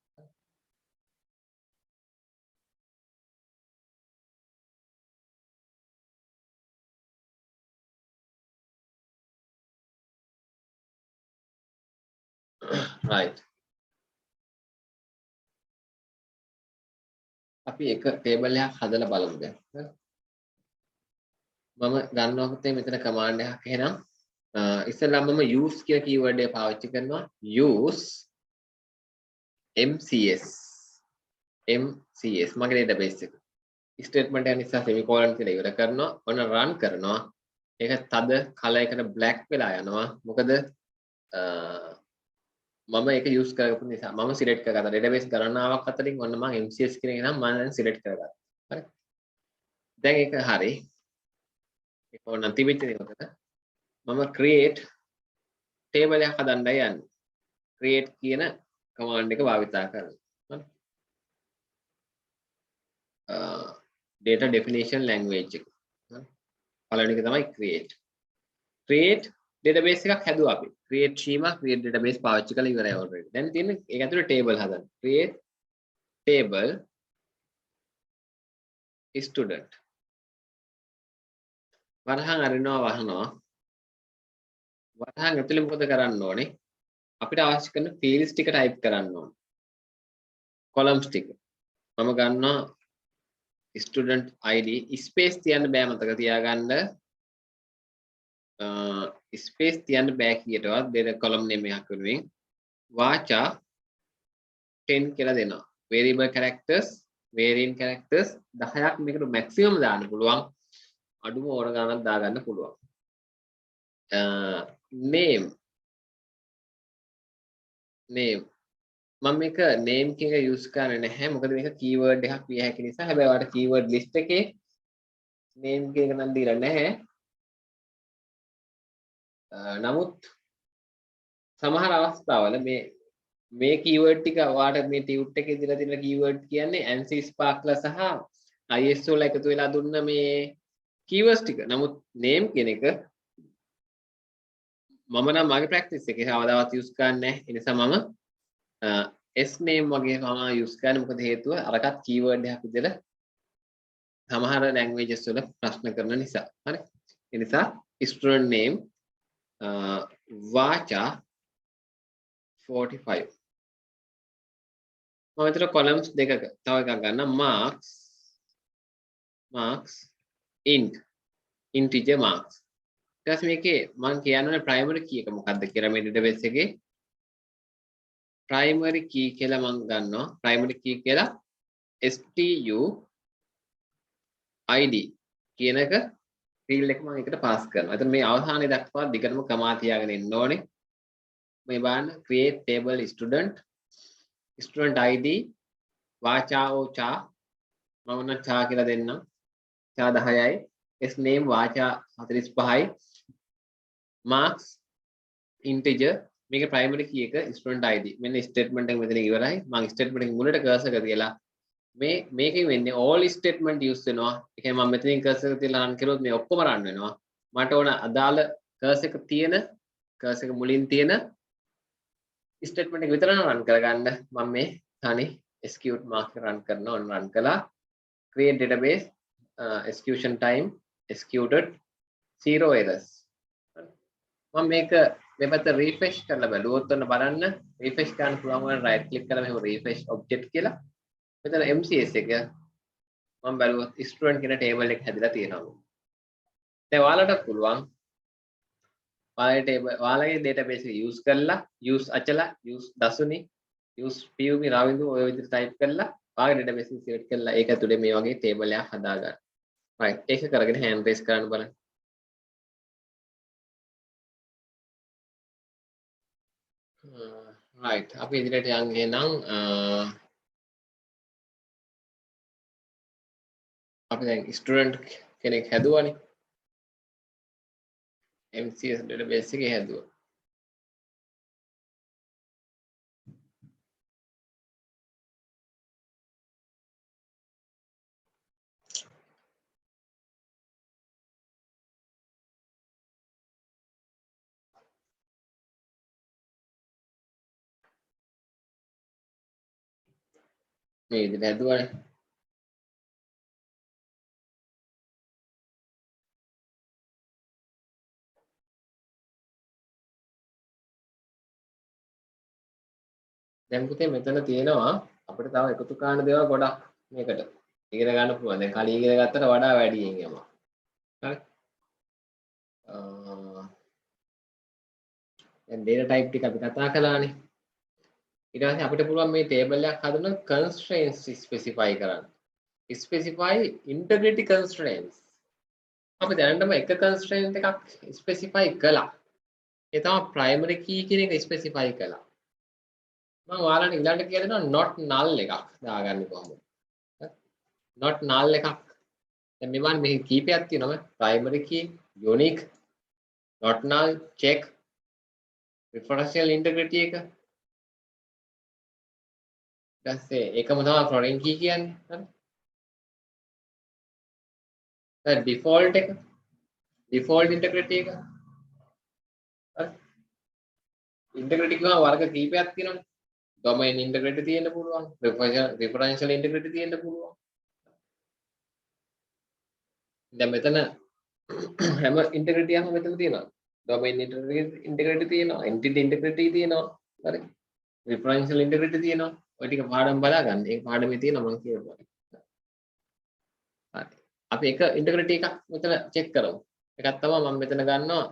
right. අපි එක table එකක් හදලා බලමු දැන්. මම ගන්නවා පුතේ මෙතන command එකක් එහෙනම් ඉස්සෙල්ලාම මම use කියන keyword එක පාවිච්චි කරනවා. use MCS මගේ database එක. statement එක නිසා semicolon කියලා ඉවර කරනවා. ඔන්න run කරනවා. ඒක තද color එකට black වෙලා යනවා. මොකද මම ඒක use කරපු නිසා මම select කරගත්තා database ගණනාවක් අතරින් ඔන්න මම MCS කියන එක නම් මම දැන් select කරගත්තා. හරි. දැන් ඒක හරි. ඒක ඕන තිබෙච්ච දේ මොකද? මම create table එකක් හදන්නයි යන්නේ. create කියන command එක භාවිතා කරනවා. data definition language එක. පළවෙනි එක තමයි create. create database එකක් හැදුවා අපි. create schema create database පාවිච්චි කරලා ඉවරයි already. දැන් තියෙන්නේ ඒක ඇතුලේ table හදන්න. create table student. වරහන් අරිනවා වහනවා. වරහන් ඇතුලේ මොකද කරන්න ඕනේ? අපිට අවශ්‍ය කරන fields ටික type කරන්න ඕනේ. columns ටික. මම ගන්නවා student id space තියන්න බෑ මතක තියාගන්න. ස්පේස් තියන්න බෑ කියටවත් දෙන කොලම් නේම් එකක් වෙනුවෙන් වාචා 10 කියලා දෙනවා. variable characters variant characters 10ක් මේකට maximum දාන්න පුළුවන්. අඩුම ඕන ගණනක් දාගන්න පුළුවන්. name මම මේක name කියන එක use කරන්නේ නැහැ. මොකද මේක keyword එකක් විය හැකි නිසා. හැබැයි ඔයාලට keyword list එකේ name කියන එක නම් දීලා නැහැ. නමුත් සමහර අවස්ථාවල මේ keyword ටික ඔයාලට මේ tut එකේ දීලා තියෙන keyword කියන්නේ ANSI sparkler සහ ISO වල එකතු වෙලා දුන්න මේ keywords ටික. නමුත් name කියන එක මම නම් මගේ practice එකේ කවදාවත් use කරන්නේ නැහැ. ඒ නිසා මම s name වගේ තමයි use කරන්නේ. මොකද හේතුව අරකට keyword එකක් විදිහට සමහර languages වල ප්‍රශ්න කරන නිසා. හරි. ඒ නිසා student name වාචා 45. මම විතර columns දෙකක තව එකක් ගන්න marks integer marks. ඊට පස්සේ මේකේ මම කියන්නේ primary key එක මොකක්ද කියලා මේ database එකේ primary key කියලා මම ගන්නවා. primary key කියලා std කියන එක field එක මම එකට pass කරනවා. එතන මේ අවසානයේ දක්වා දිගටම කමා තියාගෙන ඉන්න ඕනේ. මේ බලන්න create table student id වාචා ඕචා මම නම් චා කියලා දෙන්නම්. චා 10යි. s name වාචා 45යි. marks integer මේක primary key එක student id මෙන්න statement එක මෙතන ඉවරයි. මම statement එක මුලට cursor එක තියලා මේකෙන් වෙන්නේ all statement use වෙනවා. ඒ කියන්නේ මම මෙතනින් cursor එක තියලා run කළොත් මේ ඔක්කොම run වෙනවා. මට ඕන අදාළ cursor එක මුලින් තියෙන statement එක විතරක් run කරගන්න. මම මේ තනි execute mark run කරනවා. run කළා. create database execution time executed 0 errors. මම මේක මේ පැත්ත refresh කරලා බලුවොත් ඔන්න බලන්න refresh කරන්න පුළුවන් වුණා right click කරලා මෙහෙම refresh object කියලා මෙතන MCS එක මම බලුවොත් student කියන table එක හැදලා තියෙනවා. දැන් ඔයාලට පුළුවන් ඔයාලගේ database එක use කරලා use Achala use දසුනි use pumi Ravindu ඔය විදිහට type කරලා ඔයාගේ database එක select කරලා ඒක ඇතුලේ මේ වගේ table එකක් හදාගන්න. right ඒක කරගෙන hand raise කරන්න බලන්න. right අපි ඉදිරියට යන් එහෙනම් අපි දැන් ස්ටුඩන්ට් කෙනෙක් හැදුවානේ MCS database එකේ හැදුවා. මේ විදිහට හැදුවානේ. දැන් පුතේ මෙතන තියෙනවා අපිට තව එකතු කරන්න දේවල් ගොඩක් මේකට ඉගෙන ගන්න පුළුවන්. දැන් කලින් ඉගෙන ගත්තට වඩා වැඩි යනවා. හරි. දැන් data type ටික අපි කතා කළානේ. ඊට පස්සේ අපිට පුළුවන් මේ table එකක් හදන constraints specify කරන්න. specify integrity constraints. අපි දැනටම එක constraint එකක් specify කළා. ඒ තමයි primary key කියන එක specify කළා. මම ඔයාලට ඊළඟට කියලා දෙනවා not null එකක් දාගන්නේ කොහොමද? not null එකක්. දැන් මෙවන් මේ කීපයක් තියෙනවා primary key, unique, not null, check, referential integrity එක. ඊටසේ ඒකම තමයි foreign key කියන්නේ. හරි. දැන් default එක, default integrity එක. හරි. integrity කියනවා වර්ග කීපයක් තියෙනවානේ. domain integrity තියෙන්න පුළුවන්, referential integrity තියෙන්න පුළුවන්. දැන් මෙතන හැම integrity එකක්ම මෙතන තියෙනවා. domain integrity තියෙනවා, entity integrity තියෙනවා. හරි. referential integrity තියෙනවා. ඔය ටික පාඩම් බලා ගන්න. ඒ පාඩමේ තියෙනවා මම කියනවා. හරි. අපි එක integrity එකක් මෙතන check කරමු. එකක් තමයි මම මෙතන ගන්නවා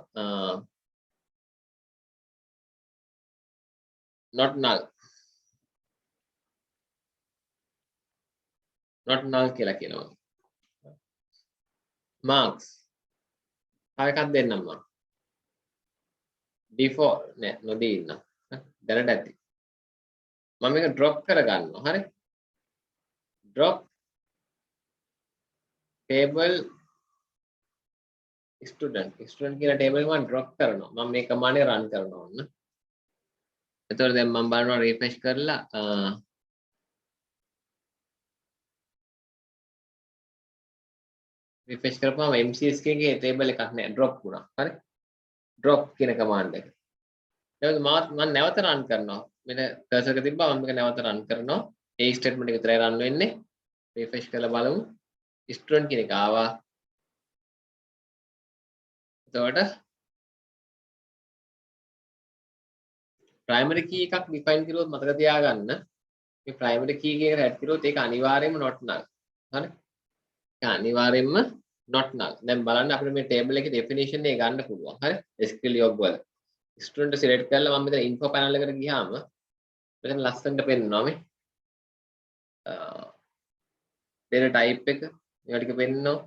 not null කියලා කියනවා. marks තව එකක් දෙන්නම් මම. default නෑ නොදී ඉන්න. දැනට ඇති. මම මේක drop කරගන්නවා. හරි. drop table student කියලා table එක මම drop කරනවා. මම මේ command එක run කරනවා ඔන්න. එතකොට දැන් මම බලනවා refresh කරලා refresh කරපුවම MCSK එකේ table එකක් නෑ drop වුණා. හරි. drop කියන command එක. ඊට පස්සේ මම නැවත run කරනවා. මෙතන cursor එක තිබ්බා මම මේක නැවත run කරනවා. ඒ statement එක විතරයි run වෙන්නේ. refresh කරලා බලමු. student කියන එක ආවා. එතකොට primary key එකක් define කරුවොත් මතක තියාගන්න මේ primary key එක add කරුවොත් ඒක අනිවාර්යයෙන්ම not null. හරි? ඒක අනිවාර්යයෙන්ම not null. දැන් බලන්න අපිට මේ table එකේ definition එක ගන්න පුළුවන්. හරි? SQL log වල. student select කරලා මම මෙතන info panel එකට ගියාම මෙතන ලස්සනට පෙන්නනවා මේ. data type එක මේවා ටික පෙන්නනවා.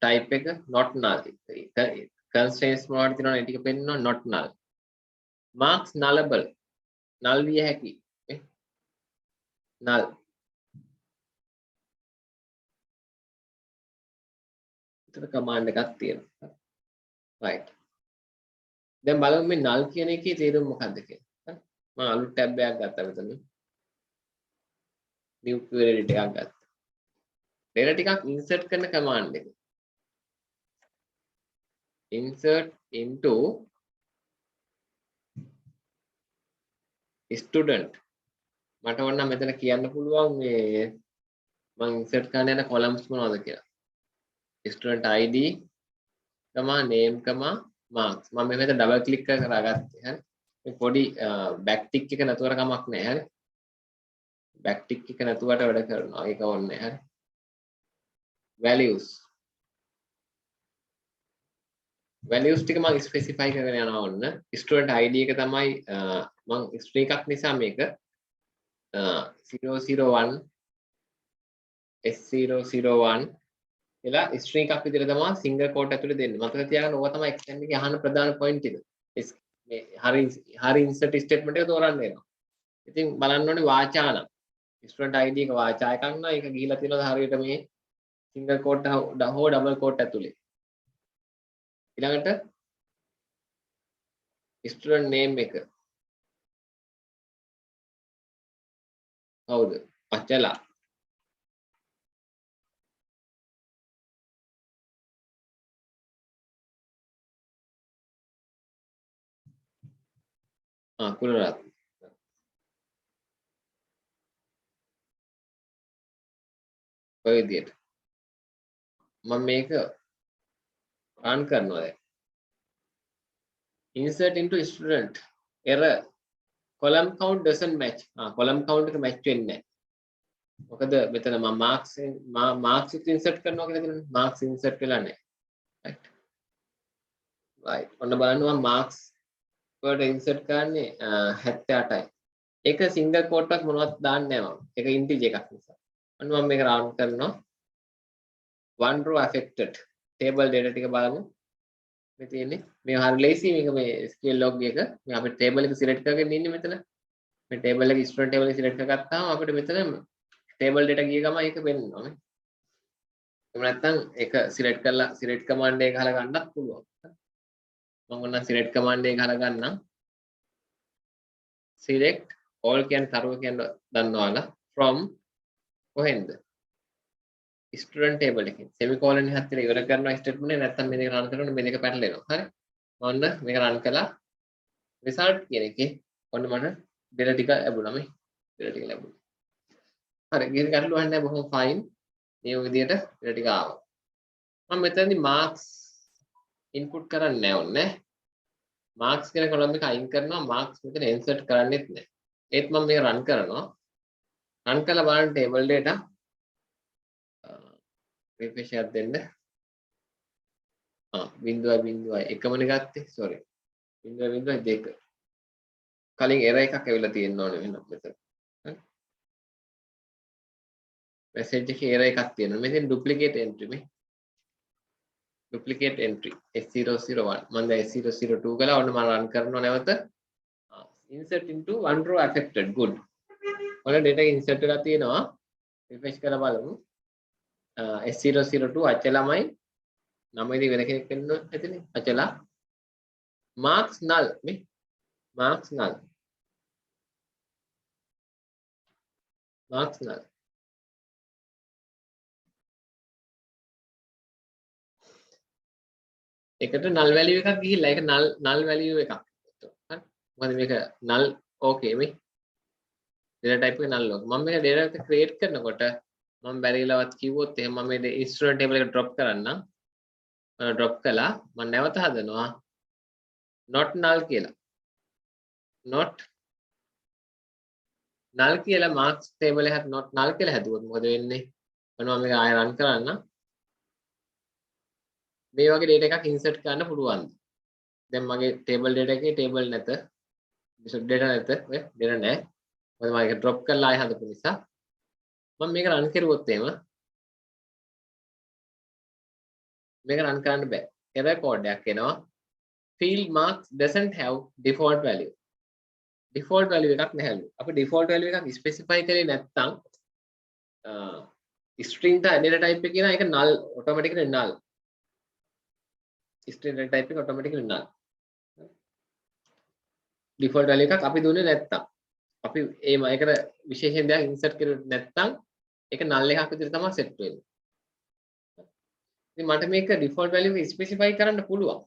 type එක not null. constraints මොනවද තියෙනවද ඒ ටික පෙන්නනවා not null. marks nullable null විය හැකි null එතන command එකක් තියෙනවා right දැන් බලමු මේ null කියන එකේ තේරුම මොකක්ද කියලා මම අලුත් tab එකක් ගත්තා මෙතන new query edit එකක් ගත්තා data ටිකක් insert කරන command එක insert into student මට ඕන මෙතන කියන්න පුළුවන් මේ මම insert කරන්න යන columns මොනවද කියලා student id name marks මම මෙතන double click කරලා ගත්තේ හරි මේ පොඩි back tick එක නැතුවර කමක් නැහැ හරි back tick එක නැතුවට වැඩ කරනවා ඒක ඕනේ හරි values ටික මම specify කරගෙන යනවා ඔන්න student id එක තමයි මම string එකක් නිසා මේක 001 S001 එලා string එකක් විදිහට තමයි single quote ඇතුලේ දෙන්නේ. මතක තියාගන්න ඕවා තමයි extend එකේ අහන ප්‍රධාන point එක. මේ හරි insert statement එක තෝරන්න වෙනවා. ඉතින් බලන්න ඕනේ වාචා නම් student id එක වාචා එකක් නම් ඒක ගිහිලා තියෙනවා හරියට මේ single quote හෝ double quote ඇතුලේ. ඊළඟට student name එක කවුද? අචලා කුලරත්න ඔය විදියට මම මේක run කරනවා දැන් insert into student error column count doesn't match column count එක match වෙන්නේ නැහැ මොකද මෙතන මම marks insert කරනවා කියලා කියනනේ marks insert වෙලා නැහැ right ඔන්න බලන්න මම marks වලට insert කරන්නේ 78යි ඒක single quote එකක් මොනවත් දාන්නේ නැහැ මම ඒක integer එකක් නිසා ඔන්න මම මේක run කරනවා one row affected table data ටික බලමු මේ තියෙන්නේ මේ හරිය lazy මේක මේ SQL log එක මේ අපිට table එක select කරගෙන ඉන්නේ මෙතන මේ table එක student table එක select කරගත්තාම අපිට මෙතන table data ගිය ගමන් ඒක වෙන්නවා මේ එහෙම නැත්නම් ඒක select කරලා select command එක ගහලා ගන්නත් පුළුවන් මම ඔන්න select command එක ගහලා ගන්නම් select all කියන තරුව කියන දන්නවලා from කොහෙන්ද student table එකෙන් semicolon එකත් තියලා ඉවර කරනවා statement එක නැත්නම් මේ දෙක රන් කරනකොට මේ දෙක පැටලෙනවා හරි මම ඔන්න මේක රන් කළා result කියන එකේ ඔන්න මට data ටික ලැබුණා මේ data ටික ලැබුණා හරි ගිහින් ගැටලුවක් නැහැ බොහොම fine මේ විදිහට data ටික ආවා මම මෙතනදී marks input කරන්නේ නැහැ ඕනේ marks කියන column එක අයින් කරනවා marks මෙතන insert කරන්නෙත් නැහැ ඒත් මම මේක run කරනවා run කරලා බලන්න table data refresh එකක් දෙන්න 0.0 එකමනේ ගත්තේ sorry 0.02 කලින් error එකක් ඇවිල්ලා තියෙන්න ඕනේ වෙන මෙතන message එකේ error එකක් තියෙනවා මෙතෙන් duplicate entry මේ duplicate entry S001 මම දැන් S002 ගලා ඔන්න මම run කරනවා නැවත insert into one row affected good ඔන්න data insert වෙලා තියෙනවා refresh කරලා බලමු S002 අචලමයි නමයිදී වෙන කෙනෙක් වෙන්න ඇතිනේ අචලා marks null මේ marks null එකට null value එකක් ගිහිල්ලා ඒක null value එකක් හරි මොකද මේක null okay මේ data type එක null ඕක මම මේක data එක create කරනකොට මම බැරිලවත් කිව්වොත් එහෙනම් මම මේ student table එක drop කරන්නම් drop කළා මම නැවත හදනවා not null කියලා not null කියලා marks table එකක් not null කියලා හැදුවොත් මොකද වෙන්නේ මම මේක ආයෙ run කරන්න මේ වගේ data එකක් insert කරන්න පුළුවන් දැන් මගේ table data එකේ table නැත data නැත ඔය data නැහැ මොකද මම ඒක drop කරලා ආයෙ හදපු නිසා මම මේක run කරුවොත් එහෙම මේක run කරන්න බෑ error code එකක් එනවා field marks doesn't have default value එකක් නැහැලු අපි default value එකක් specify කරේ නැත්නම් string data type එක කියන එක null automatically null string data type එක automatically null default value එකක් අපි දුන්නේ නැත්නම් අපි ඒ මයකට විශේෂයෙන් දෙයක් insert කරුවේ නැත්නම් ඒක null එකක් විදිහට තමයි set වෙන්නේ ඉතින් මට මේක default value එක specify කරන්න පුළුවන්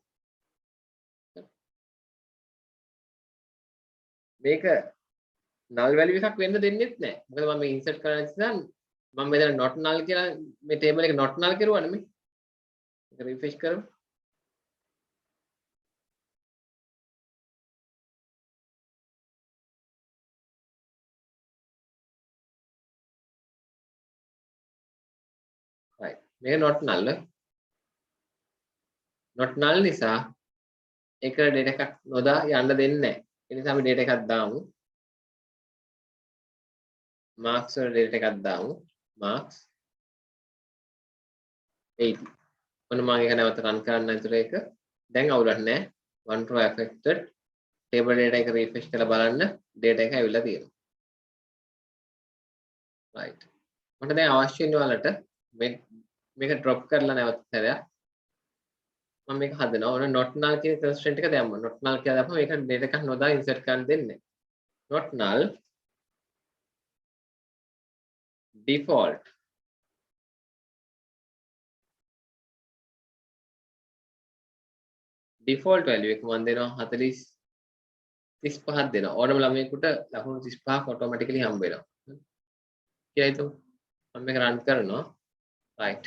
මේක null value එකක් වෙන්න දෙන්නෙත් නැහැ. මොකද මම මේ insert කරන නිසා මම මෙතන not null කියලා මේ table එක not null කරුවානේ මේ. ඒක refresh කරමු. right. මේක not null. not null නිසා ඒක data එකක් නොදා යන්න දෙන්නේ නැහැ. ඒ නිසා අපි data එකක් දාමු. marks වල data එකක් දාමු. marks 80. ඔන්න මම ඒක නැවත run කරන්න අතර ඒක දැන් අවුලක් නැහැ. one row affected table data එක refresh කරලා බලන්න data එක ඇවිල්ලා තියෙනවා. right. මට දැන් අවශ්‍ය වෙන වලට මේක drop කරලා නැවත සැරයක් මම මේක හදනවා ඕන not null කියන constraint එක දැම්මා not null කියලා දාපුවම මේක data එකක් නොදා insert කරන්න දෙන්නේ not null default value එක මම දෙනවා 35ක් දෙනවා ඕනම ළමයෙකුට ලකුණු 35ක් automatically හම්බ වෙනවා කියලා හිතමු මම මේක run කරනවා right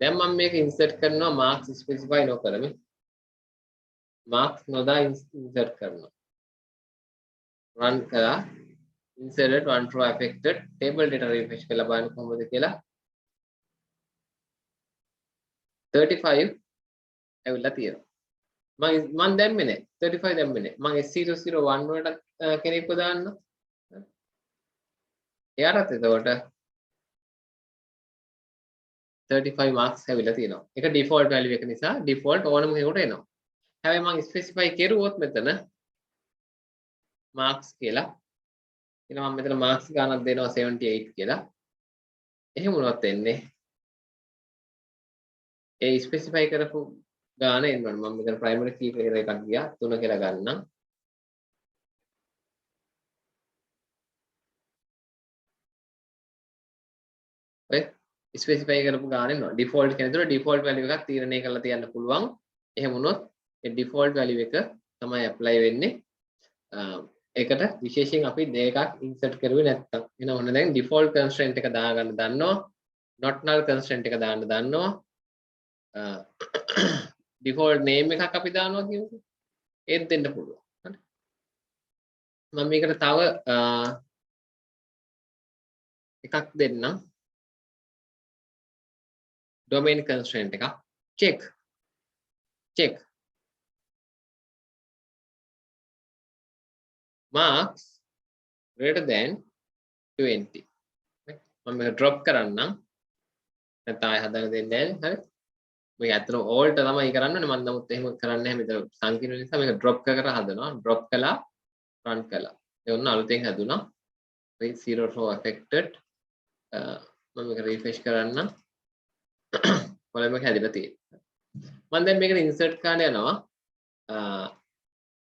දැන් මම මේක insert කරනවා marks specify නොකරමි marks නොදා insert කරනවා run කරලා inserted one row affected table data refresh කරලා බලන්න කොහොමද කියලා 35 ඇවිල්ලා තියෙනවා මම දැම්මේ නැහැ 35 දැම්මේ නැහැ මම S001 වලට කෙනෙක්ව දාන්න එයාටත් එතකොට 35 marks හැවිලා තියෙනවා. ඒක default value එක නිසා default ඕනම කෙනෙකුට එනවා. හැබැයි මම specify කරුවොත් මෙතන marks කියලා. ඊළඟ මම මෙතන marks ගානක් දෙනවා 78 කියලා. එහෙම වුණොත් එන්නේ ඒ specify කරපු ගාන එන්න ඕනේ. මම මෙතන primary key එකක් ගියා 3 කියලා ගන්නම්. ඔය specify කරපු ගානේ නෝ default කියන දේ default value එකක් තීරණය කරලා තියන්න පුළුවන්. එහෙම වුණොත් ඒ default value එක තමයි apply වෙන්නේ. ඒකට විශේෂයෙන් අපි දෙකක් insert කරුවේ නැත්තම්. එහෙනම් ඔන්න දැන් default constraint එක දාගන්න දන්නවා. not null constraint එක දාන්න දන්නවා. default name එකක් අපි දානවා කියමුකෝ. ඒත් දෙන්න පුළුවන්. හරි. මම මේකට තව එකක් දෙන්නම්. domain constraint එක check check marks greater than 20 මම මේක drop කරන්නම් නැත්නම් ආයෙ හදන්න දෙන්නේ නැහැ හරි මේක ඇත්තටම all ට තමයි කරන්න ඕනේ මම නමුත් එහෙම කරන්නේ නැහැ මෙතන සංකීර්ණ නිසා මේක drop කර හදනවා drop කළා run කළා ඒ වුණා අලුතෙන් හැදුනා with zero row affected මම මේක refresh කරන්නම් කොලම් එක හැදිලා තියෙනවා මම දැන් මේකට insert කරන්න යනවා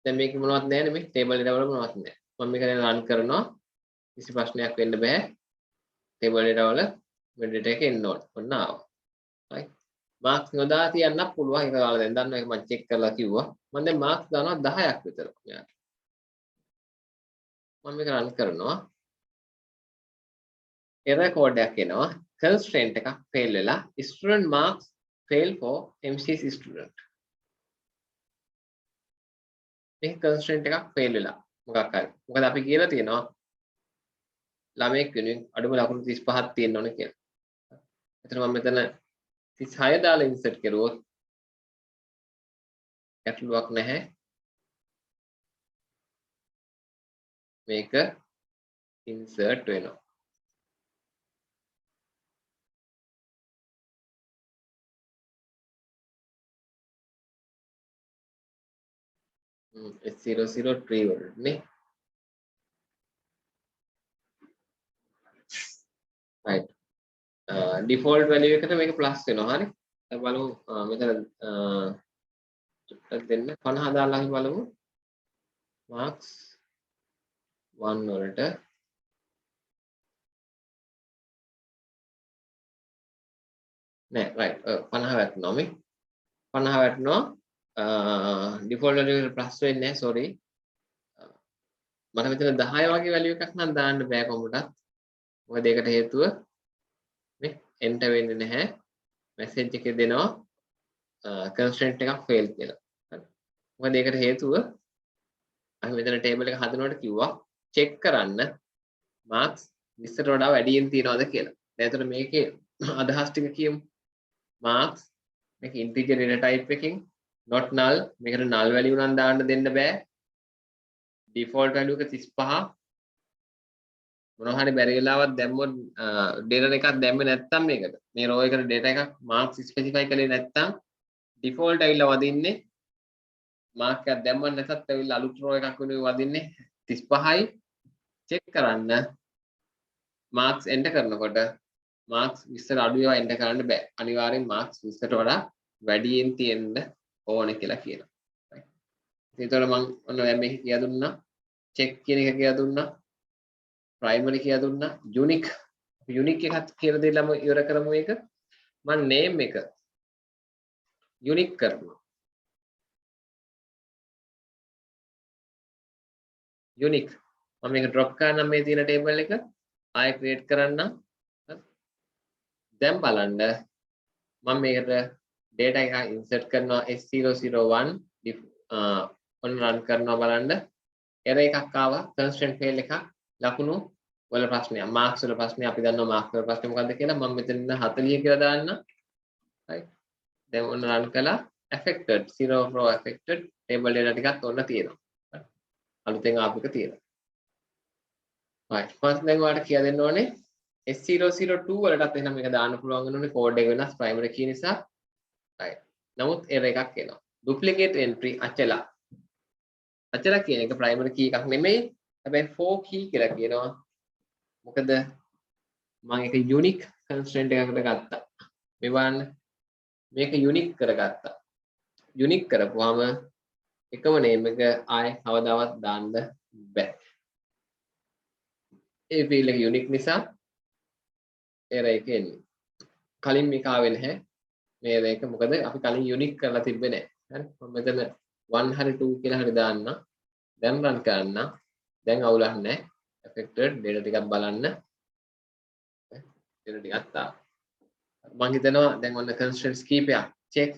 දැන් මේක මොනවත් නැහැ නේ මේ table data වල මොනවත් නැහැ මම මේක දැන් run කරනවා කිසි ප්‍රශ්නයක් වෙන්න බෑ table data වල මේ data එක එන්න ඕන ඔන්න ආවා හරි marks නොදා තියන්න පුළුවන් ඒක කාලා දැන් දන්නවා ඒක මම check කරලා කිව්වා මම දැන් marks දානවා 10ක් විතර මෙයාට මම මේක run කරනවා error code එකක් එනවා constraint එකක් fail වෙලා student marks fail for MCS student මේ constraint එකක් fail වෙලා මොකක් හරි මොකද අපි කියලා තියෙනවා ළමයෙක් වෙනුවෙන් අඩුම ලකුණු 35ක් තියෙන්න ඕනේ කියලා. එතන මම මෙතන 36 දාලා insert කරුවොත් ගැටලුවක් නැහැ. මේක insert වෙනවා. S003 වලට නේ. right default value එකට මේක plus වෙනවා හරි අපි බලමු මෙතන චුට්ටක් දෙන්න 50 දාලා අපි බලමු marks 1 වලට නෑ right 50 වැටෙනවා මේ 50 වැටෙනවා default value එකට plus වෙන්නේ නැහැ sorry මට මෙතන 10 වගේ value එකක් නම් දාන්න බෑ කොහොමදත් මොකද ඒකට හේතුව මේ enter වෙන්නේ නැහැ message එකේ දෙනවා constraint එකක් fail කියලා. හරි. මොකද ඒකට හේතුව අපි මෙතන table එක හදනකොට කිව්වා check කරන්න marks 20ට වඩා වැඩියෙන් තියනවද කියලා. දැන් එතකොට මේකේ අදහස් ටික කියමු. marks මේක integer data type එකකින් not null මේකට null value නම් දාන්න දෙන්න බෑ. default value එක 35 මොනවා හරි බැරි වෙලාවක් දැම්මොත් data එකක් දැම්මේ නැත්තම් මේකට මේ row එකට data එකක් marks specify කළේ නැත්තම් default ඇවිල්ලා වදින්නේ mark එකක් දැම්මම නැතත් ඇවිල්ලා අලුත් row එකක් වෙනුවෙන් වදින්නේ 35යි check කරන්න marks enter කරනකොට marks 20ට අඩු ඒවා enter කරන්න බෑ අනිවාර්යෙන් marks 20ට වඩා වැඩියෙන් තියෙන්න ඕනේ කියලා කියනවා right ඒතකොට මම ඔන්න මේ කියා දුන්නා check කියන එක කියා දුන්නා primary කියලා දුන්නා unique එකත් කියලා දෙලම ඉවර කරමු ඒක මම name එක unique කරනවා unique මම මේක drop කරනම් මේ තියෙන table එක ආයෙ create කරන්නම් දැන් බලන්න මම මේකට data එක insert කරනවා S001 on run කරනවා බලන්න error එකක් ආවා constraint fail එකක් ලකුණු වල ප්‍රශ්නයක් marks වල ප්‍රශ්නේ අපි දන්නවා marks වල ප්‍රශ්නේ මොකද්ද කියලා මම මෙතන 40 කියලා දාන්න right දැන් ඔන්න run කළා affected zero row affected table data ටිකක් ඔන්න තියෙනවා අලුතෙන් ආපු එක තියෙනවා right ඊපස්සේ දැන් ඔයාලට කියලා දෙන්න ඕනේ S002 වලටත් එහෙනම් මේක දාන්න පුළුවන් වෙනුනේ code එක වෙනස් primary key නිසා right නමුත් error එකක් එනවා duplicate entry අචල කියන එක primary key එකක් නෙමෙයි හැබැයි 4 key කියලා කියනවා මොකද මම ඒක unique constraint එකකට ගත්තා මේ බලන්න මේක unique කරගත්තා unique කරපුවාම එකම name එක ආයෙ කවදාවත් දාන්න බෑ ඒ field එක unique නිසා error එක එන්නේ කලින් මේක ආවේ නැහැ මේ error එක මොකද අපි කලින් unique කරලා තිබ්බේ නැහැ හරි මම මෙතන 1 හරි 2 කියලා හරි දාන්න දැන් run කරන්න දැන් අවුලක් නැහැ affected data ටිකක් බලන්න data ටිකක් තා මම හිතනවා දැන් ඔන්න constraints කීපයක් check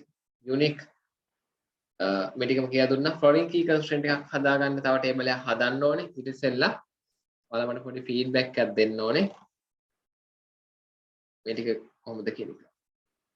unique මේ ටිකම කියලා දුන්නා foreign key constraint එකක් හදාගන්න තව table එකක් හදන්න ඕනේ ඊට ඉස්සෙල්ලා ඔයාලා මට පොඩි feedback එකක් දෙන්න ඕනේ මේ ටික කොහොමද කියන එක